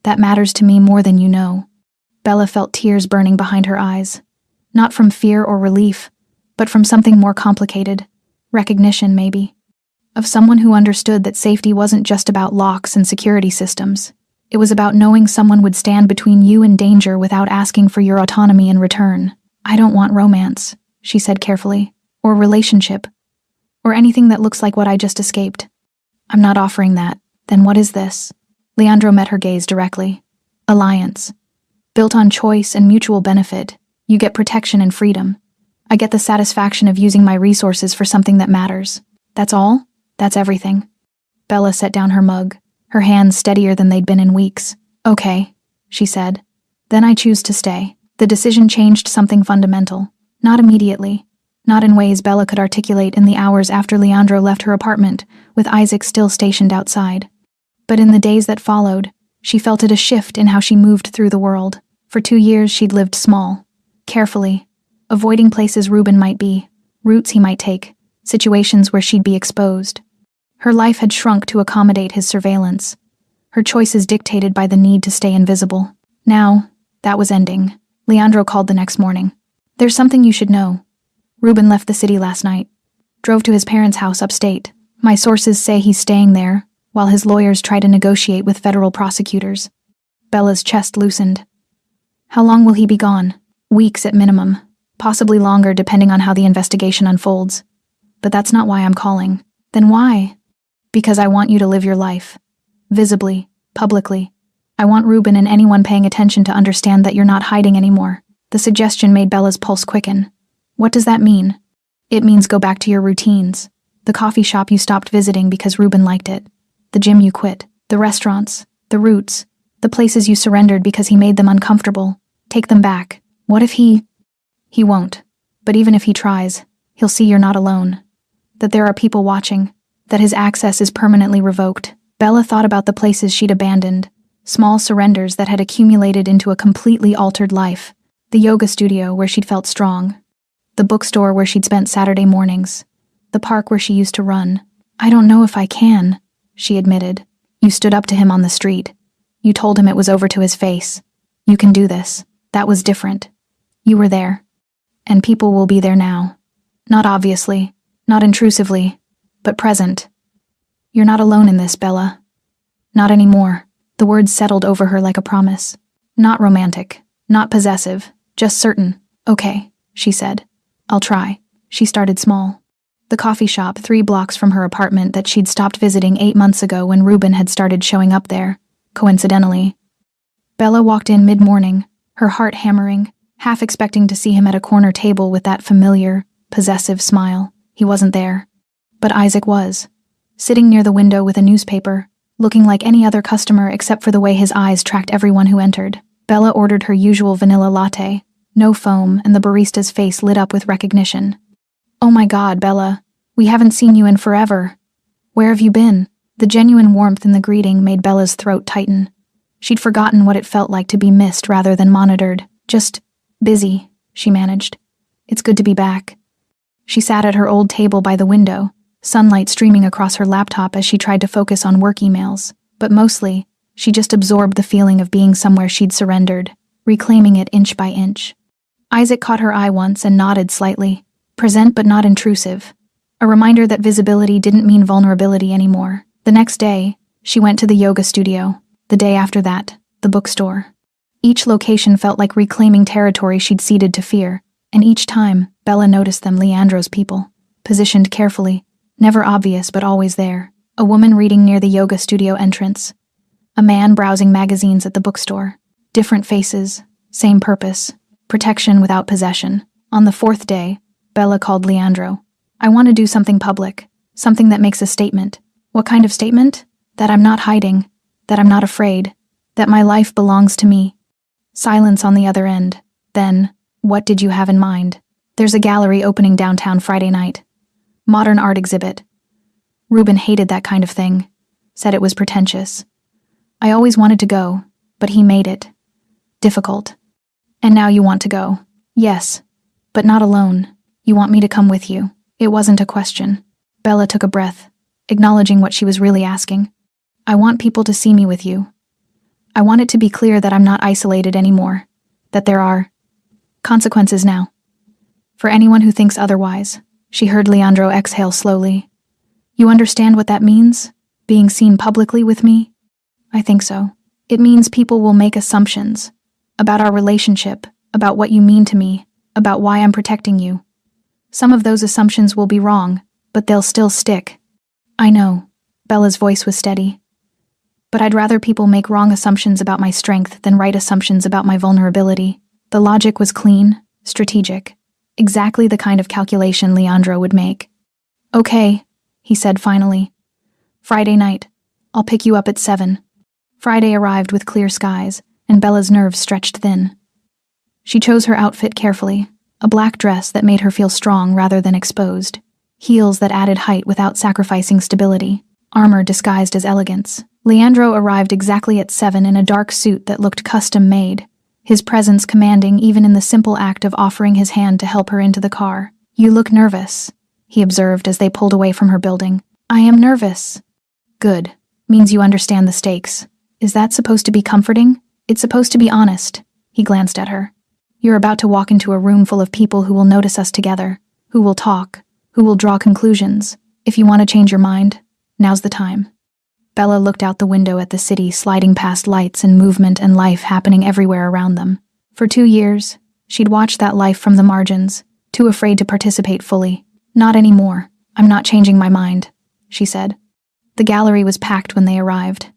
That matters to me more than you know. Bella felt tears burning behind her eyes. Not from fear or relief, but from something more complicated. Recognition, maybe. Of someone who understood that safety wasn't just about locks and security systems. It was about knowing someone would stand between you and danger without asking for your autonomy in return. I don't want romance, she said carefully, or relationship, or anything that looks like what I just escaped. I'm not offering that. Then what is this? Leandro met her gaze directly. Alliance. Built on choice and mutual benefit, you get protection and freedom. I get the satisfaction of using my resources for something that matters. That's all? That's everything. Bella set down her mug, her hands steadier than they'd been in weeks. Okay, she said. Then I choose to stay. The decision changed something fundamental. Not immediately. Not in ways Bella could articulate in the hours after Leandro left her apartment, with Isaac still stationed outside. But in the days that followed, she felt it a shift in how she moved through the world. For 2 years she'd lived small, carefully, avoiding places Ruben might be, routes he might take, situations where she'd be exposed. Her life had shrunk to accommodate his surveillance, her choices dictated by the need to stay invisible. Now, that was ending. Leandro called the next morning. There's something you should know. Ruben left the city last night. Drove to his parents' house upstate. My sources say he's staying there, while his lawyers try to negotiate with federal prosecutors. Bella's chest loosened. How long will he be gone? Weeks at minimum. Possibly longer depending on how the investigation unfolds. But that's not why I'm calling. Then why? Because I want you to live your life. Visibly, publicly. I want Ruben and anyone paying attention to understand that you're not hiding anymore. The suggestion made Bella's pulse quicken. What does that mean? It means go back to your routines. The coffee shop you stopped visiting because Ruben liked it. The gym you quit. The restaurants. The routes. The places you surrendered because he made them uncomfortable. Take them back. What if he... He won't. But even if he tries, he'll see you're not alone. That there are people watching. That his access is permanently revoked. Bella thought about the places she'd abandoned. Small surrenders that had accumulated into a completely altered life. The yoga studio where she'd felt strong. The bookstore where she'd spent Saturday mornings. The park where she used to run. I don't know if I can, she admitted. You stood up to him on the street. You told him it was over to his face. You can do this. That was different. You were there. And people will be there now. Not obviously, not intrusively, but present. You're not alone in this, Bella. Not anymore. The words settled over her like a promise. Not romantic, not possessive, just certain. Okay, she said. I'll try. She started small. The coffee shop 3 blocks from her apartment that she'd stopped visiting 8 months ago when Ruben had started showing up there, coincidentally. Bella walked in mid-morning, her heart hammering, half expecting to see him at a corner table with that familiar, possessive smile. He wasn't there. But Isaac was. Sitting near the window with a newspaper, looking like any other customer except for the way his eyes tracked everyone who entered. Bella ordered her usual vanilla latte, no foam, and the barista's face lit up with recognition. Oh my God, Bella. We haven't seen you in forever. Where have you been? The genuine warmth in the greeting made Bella's throat tighten. She'd forgotten what it felt like to be missed rather than monitored. Just busy, she managed. It's good to be back. She sat at her old table by the window, sunlight streaming across her laptop as she tried to focus on work emails. But mostly, she just absorbed the feeling of being somewhere she'd surrendered, reclaiming it inch by inch. Isaac caught her eye once and nodded slightly. Present but not intrusive. A reminder that visibility didn't mean vulnerability anymore. The next day, she went to the yoga studio. The day after that, the bookstore. Each location felt like reclaiming territory she'd ceded to fear, and each time, Bella noticed them Leandro's people, positioned carefully, never obvious but always there. A woman reading near the yoga studio entrance. A man browsing magazines at the bookstore. Different faces, same purpose. Protection without possession. On the 4th day, Bella called Leandro. I want to do something public, something that makes a statement. What kind of statement? That I'm not hiding, that I'm not afraid, that my life belongs to me. Silence on the other end. Then, what did you have in mind? There's a gallery opening downtown Friday night. Modern art exhibit. Ruben hated that kind of thing, said it was pretentious. I always wanted to go, but he made it difficult. And now you want to go. Yes, but not alone. You want me to come with you. It wasn't a question. Bella took a breath, acknowledging what she was really asking. I want people to see me with you. I want it to be clear that I'm not isolated anymore, that there are consequences now. For anyone who thinks otherwise, she heard Leandro exhale slowly. You understand what that means? Being seen publicly with me? I think so. It means people will make assumptions about our relationship, about what you mean to me, about why I'm protecting you. Some of those assumptions will be wrong, but they'll still stick. I know. Bella's voice was steady. But I'd rather people make wrong assumptions about my strength than right assumptions about my vulnerability. The logic was clean, strategic, exactly the kind of calculation Leandro would make. Okay, he said finally. Friday night. I'll pick you up at 7. Friday arrived with clear skies, and Bella's nerves stretched thin. She chose her outfit carefully, a black dress that made her feel strong rather than exposed, heels that added height without sacrificing stability, armor disguised as elegance. Leandro arrived exactly at 7 in a dark suit that looked custom-made, his presence commanding even in the simple act of offering his hand to help her into the car. You look nervous, he observed as they pulled away from her building. I am nervous. Good. Means you understand the stakes. Is that supposed to be comforting? It's supposed to be honest. He glanced at her. You're about to walk into a room full of people who will notice us together. Who will talk? Who will draw conclusions? If you want to change your mind, now's the time. Bella looked out the window at the city sliding past lights and movement and life happening everywhere around them. For 2 years, she'd watched that life from the margins, too afraid to participate fully. Not anymore. I'm not changing my mind, she said. The gallery was packed when they arrived.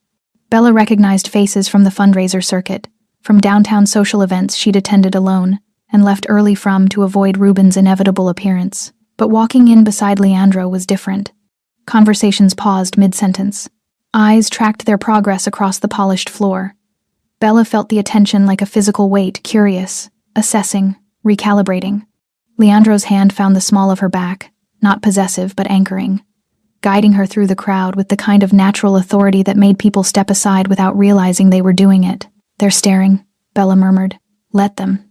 Bella recognized faces from the fundraiser circuit, from downtown social events she'd attended alone, and left early to avoid Ruben's inevitable appearance. But walking in beside Leandro was different. Conversations paused mid-sentence. Eyes tracked their progress across the polished floor. Bella felt the attention like a physical weight, curious, assessing, recalibrating. Leandro's hand found the small of her back, not possessive but anchoring, guiding her through the crowd with the kind of natural authority that made people step aside without realizing they were doing it. They're staring, Bella murmured. Let them.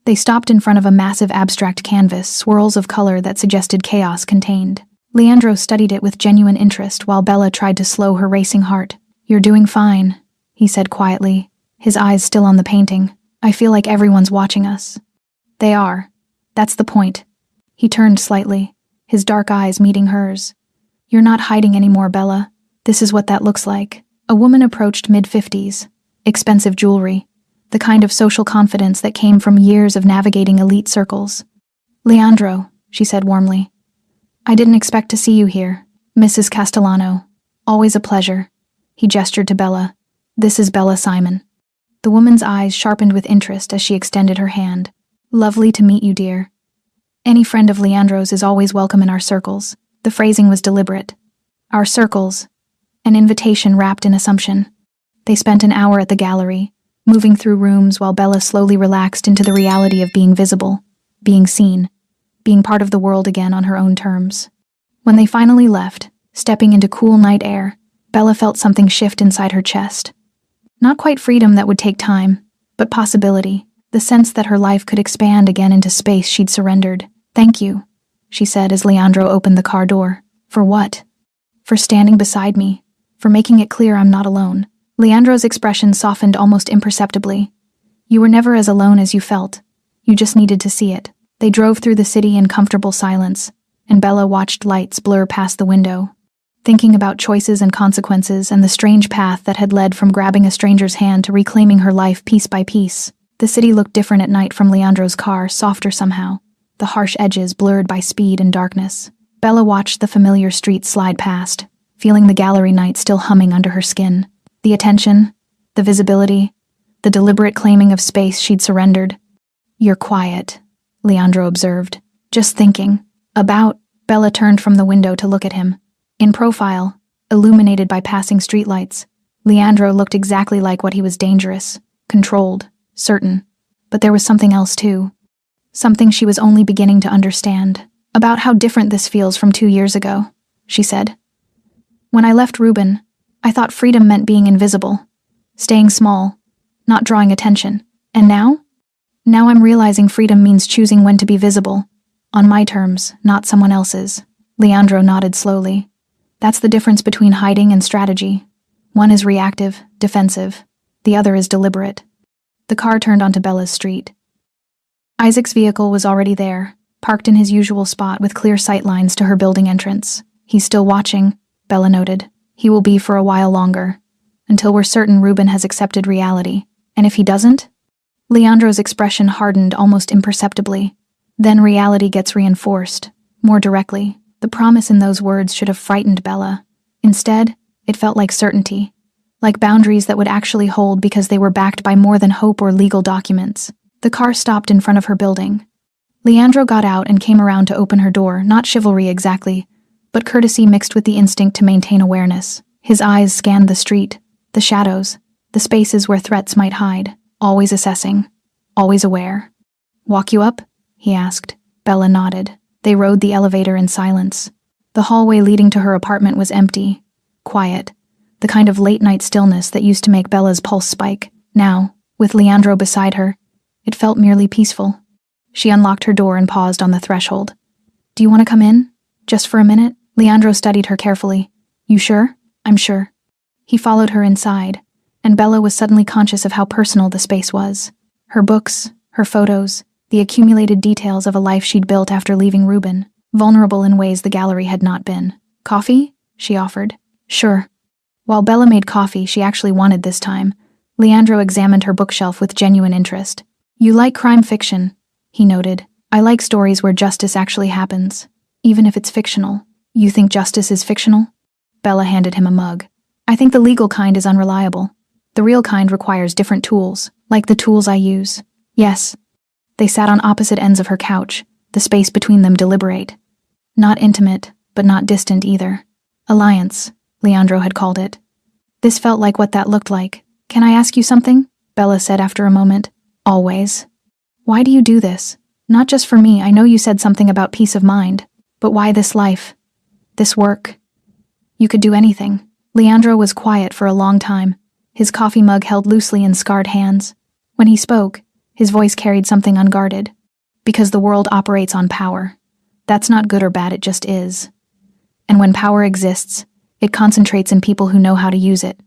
They stopped in front of a massive abstract canvas, swirls of color that suggested chaos contained. Leandro studied it with genuine interest while Bella tried to slow her racing heart. You're doing fine, he said quietly, his eyes still on the painting. I feel like everyone's watching us. They are. That's the point. He turned slightly, his dark eyes meeting hers. You're not hiding anymore, Bella. This is what that looks like. A woman approached mid-50s. Expensive jewelry. The kind of social confidence that came from years of navigating elite circles. Leandro, she said warmly. I didn't expect to see you here. Mrs. Castellano. Always a pleasure. He gestured to Bella. This is Bella Simon. The woman's eyes sharpened with interest as she extended her hand. Lovely to meet you, dear. Any friend of Leandro's is always welcome in our circles. The phrasing was deliberate. Our circles. An invitation wrapped in assumption. They spent an hour at the gallery, moving through rooms while Bella slowly relaxed into the reality of being visible, being seen, being part of the world again on her own terms. When they finally left, stepping into cool night air, Bella felt something shift inside her chest. Not quite freedom that would take time, but possibility, the sense that her life could expand again into space she'd surrendered. Thank you, she said as Leandro opened the car door. For what? For standing beside me, for making it clear I'm not alone. Leandro's expression softened almost imperceptibly. You were never as alone as you felt. You just needed to see it. They drove through the city in comfortable silence, and Bella watched lights blur past the window, thinking about choices and consequences and the strange path that had led from grabbing a stranger's hand to reclaiming her life piece by piece. The city looked different at night from Leandro's car, softer somehow, the harsh edges blurred by speed and darkness. Bella watched the familiar streets slide past, feeling the gallery night still humming under her skin. The attention, the visibility, the deliberate claiming of space she'd surrendered. You're quiet, Leandro observed. Just thinking. About. Bella turned from the window to look at him. In profile, illuminated by passing streetlights, Leandro looked exactly like what he was: dangerous, controlled, certain. But there was something else too. Something she was only beginning to understand. About how different this feels from 2 years ago, she said. When I left Ruben, I thought freedom meant being invisible, staying small, not drawing attention. And now? Now I'm realizing freedom means choosing when to be visible, on my terms, not someone else's. Leandro nodded slowly. That's the difference between hiding and strategy. One is reactive, defensive. The other is deliberate. The car turned onto Bella's street. Isaac's vehicle was already there, parked in his usual spot with clear sight lines to her building entrance. He's still watching, Bella noted. He will be for a while longer, until we're certain Ruben has accepted reality. And if he doesn't? Leandro's expression hardened almost imperceptibly. Then reality gets reinforced, more directly. The promise in those words should have frightened Bella. Instead, it felt like certainty, like boundaries that would actually hold because they were backed by more than hope or legal documents. The car stopped in front of her building. Leandro got out and came around to open her door, not chivalry exactly, but courtesy mixed with the instinct to maintain awareness. His eyes scanned the street, the shadows, the spaces where threats might hide, always assessing, always aware. Walk you up? He asked. Bella nodded. They rode the elevator in silence. The hallway leading to her apartment was empty, quiet, the kind of late-night stillness that used to make Bella's pulse spike. Now, with Leandro beside her, it felt merely peaceful. She unlocked her door and paused on the threshold. Do you want to come in? Just for a minute? Leandro studied her carefully. You sure? I'm sure. He followed her inside, and Bella was suddenly conscious of how personal the space was. Her books, her photos, the accumulated details of a life she'd built after leaving Ruben, vulnerable in ways the gallery had not been. "Coffee?" she offered. "Sure." While Bella made coffee she actually wanted this time, Leandro examined her bookshelf with genuine interest. "You like crime fiction," he noted. "I like stories where justice actually happens, even if it's fictional." "You think justice is fictional?" Bella handed him a mug. "I think the legal kind is unreliable. The real kind requires different tools, like the tools I use." "Yes." They sat on opposite ends of her couch, the space between them deliberate. Not intimate, but not distant either. Alliance, Leandro had called it. This felt like what that looked like. "Can I ask you something?" Bella said after a moment. "Always." "Why do you do this? Not just for me, I know you said something about peace of mind. But why this life? This work?" "You could do anything." Leandro was quiet for a long time, his coffee mug held loosely in scarred hands. When he spoke, his voice carried something unguarded. "Because the world operates on power. That's not good or bad, it just is. And when power exists, it concentrates in people who know how to use it.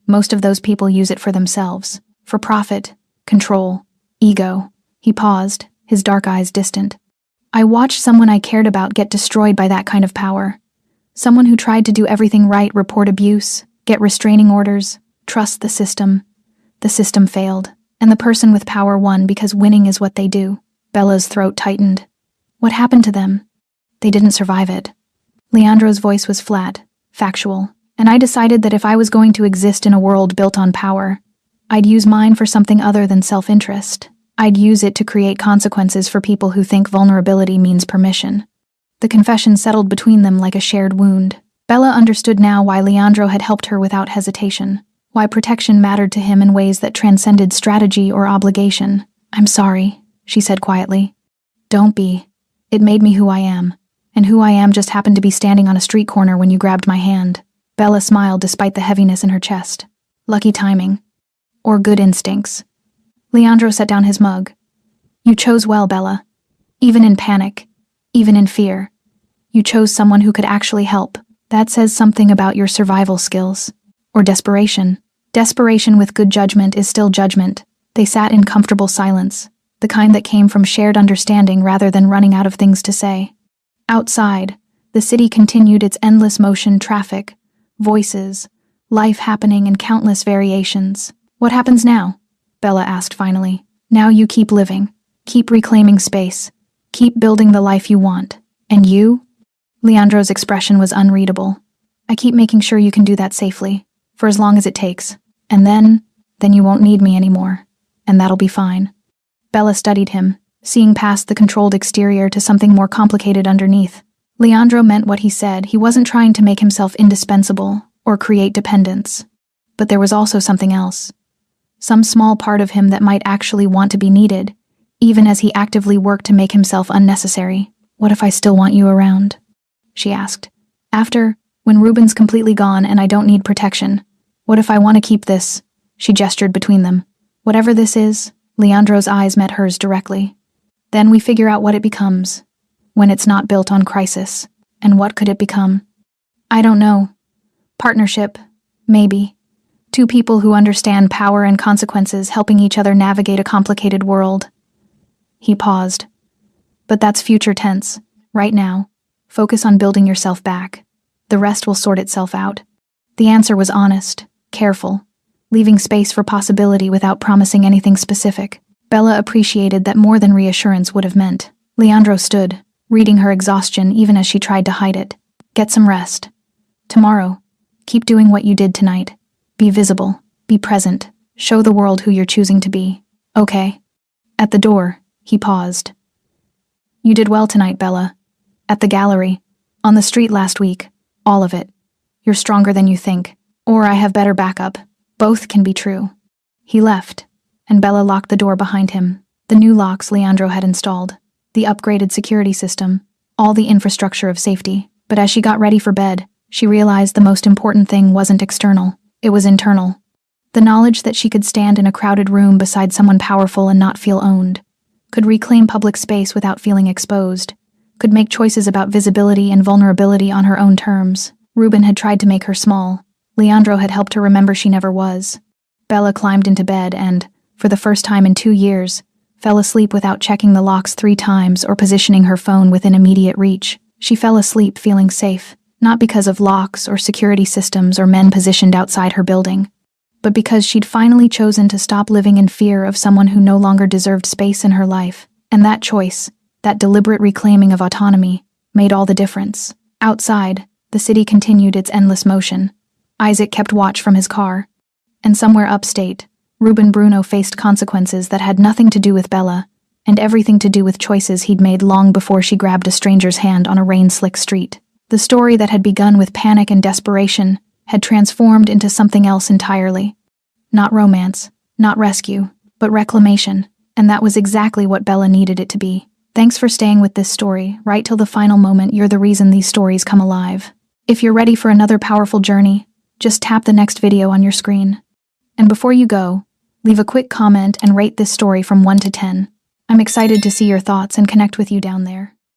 Most of those people use it for themselves, for profit, control, ego." He paused, his dark eyes distant. "I watched someone I cared about get destroyed by that kind of power. Someone who tried to do everything right, report abuse, get restraining orders, trust the system. The system failed, and the person with power won because winning is what they do." Bella's throat tightened. "What happened to them?" "They didn't survive it." Leandro's voice was flat, factual, and I decided that if I was going to exist in a world built on power, I'd use mine for something other than self-interest. I'd use it to create consequences for people who think vulnerability means permission. The confession settled between them like a shared wound. Bella understood now why Leandro had helped her without hesitation, why protection mattered to him in ways that transcended strategy or obligation. "I'm sorry," she said quietly. "Don't be. It made me who I am, and who I am just happened to be standing on a street corner when you grabbed my hand." Bella smiled despite the heaviness in her chest. "Lucky timing. Or good instincts." Leandro set down his mug. "You chose well, Bella. Even in panic, even in fear. You chose someone who could actually help. That says something about your survival skills. Or desperation. Desperation with good judgment is still judgment." They sat in comfortable silence, the kind that came from shared understanding rather than running out of things to say. Outside, the city continued its endless motion, traffic, voices, life happening in countless variations. "What happens now?" Bella asked finally. "Now you keep living, keep reclaiming space, keep building the life you want. And you?" Leandro's expression was unreadable. "I keep making sure you can do that safely, for as long as it takes. And then you won't need me anymore. And that'll be fine." Bella studied him, seeing past the controlled exterior to something more complicated underneath. Leandro meant what he said. He wasn't trying to make himself indispensable or create dependence. But there was also something else. Some small part of him that might actually want to be needed, even as he actively worked to make himself unnecessary. "What if I still want you around?" she asked. When Ruben's completely gone and I don't need protection, what if I want to keep this?" She gestured between them. "Whatever this is." Leandro's eyes met hers directly. "Then we figure out what it becomes, when it's not built on crisis. And what could it become?" "I don't know. Partnership, maybe. Two people who understand power and consequences helping each other navigate a complicated world." He paused. "But that's future tense. Right now, focus on building yourself back. The rest will sort itself out." The answer was honest, careful, leaving space for possibility without promising anything specific. Bella appreciated that more than reassurance would have meant. Leandro stood, reading her exhaustion even as she tried to hide it. "Get some rest. Tomorrow, keep doing what you did tonight. Be visible, be present, show the world who you're choosing to be. Okay?" At the door, he paused. "You did well tonight, Bella. At the gallery, on the street last week, all of it. You're stronger than you think. Or I have better backup. Both can be true." He left, and Bella locked the door behind him. The new locks Leandro had installed, the upgraded security system, all the infrastructure of safety. But as she got ready for bed, she realized the most important thing wasn't external, it was internal. The knowledge that she could stand in a crowded room beside someone powerful and not feel owned, could reclaim public space without feeling exposed, could make choices about visibility and vulnerability on her own terms. Ruben had tried to make her small. Leandro had helped her remember she never was. Bella climbed into bed and, for the first time in 2 years, fell asleep without checking the locks 3 times or positioning her phone within immediate reach. She fell asleep feeling safe, not because of locks or security systems or men positioned outside her building, but because she'd finally chosen to stop living in fear of someone who no longer deserved space in her life. And that choice, that deliberate reclaiming of autonomy, made all the difference. Outside, the city continued its endless motion. Isaac kept watch from his car. And somewhere upstate, Ruben Bruno faced consequences that had nothing to do with Bella, and everything to do with choices he'd made long before she grabbed a stranger's hand on a rain-slick street. The story that had begun with panic and desperation had transformed into something else entirely. Not romance, not rescue, but reclamation, and that was exactly what Bella needed it to be. Thanks for staying with this story, right till the final moment. You're the reason these stories come alive. If you're ready for another powerful journey, just tap the next video on your screen. And before you go, leave a quick comment and rate this story from 1 to 10. I'm excited to see your thoughts and connect with you down there.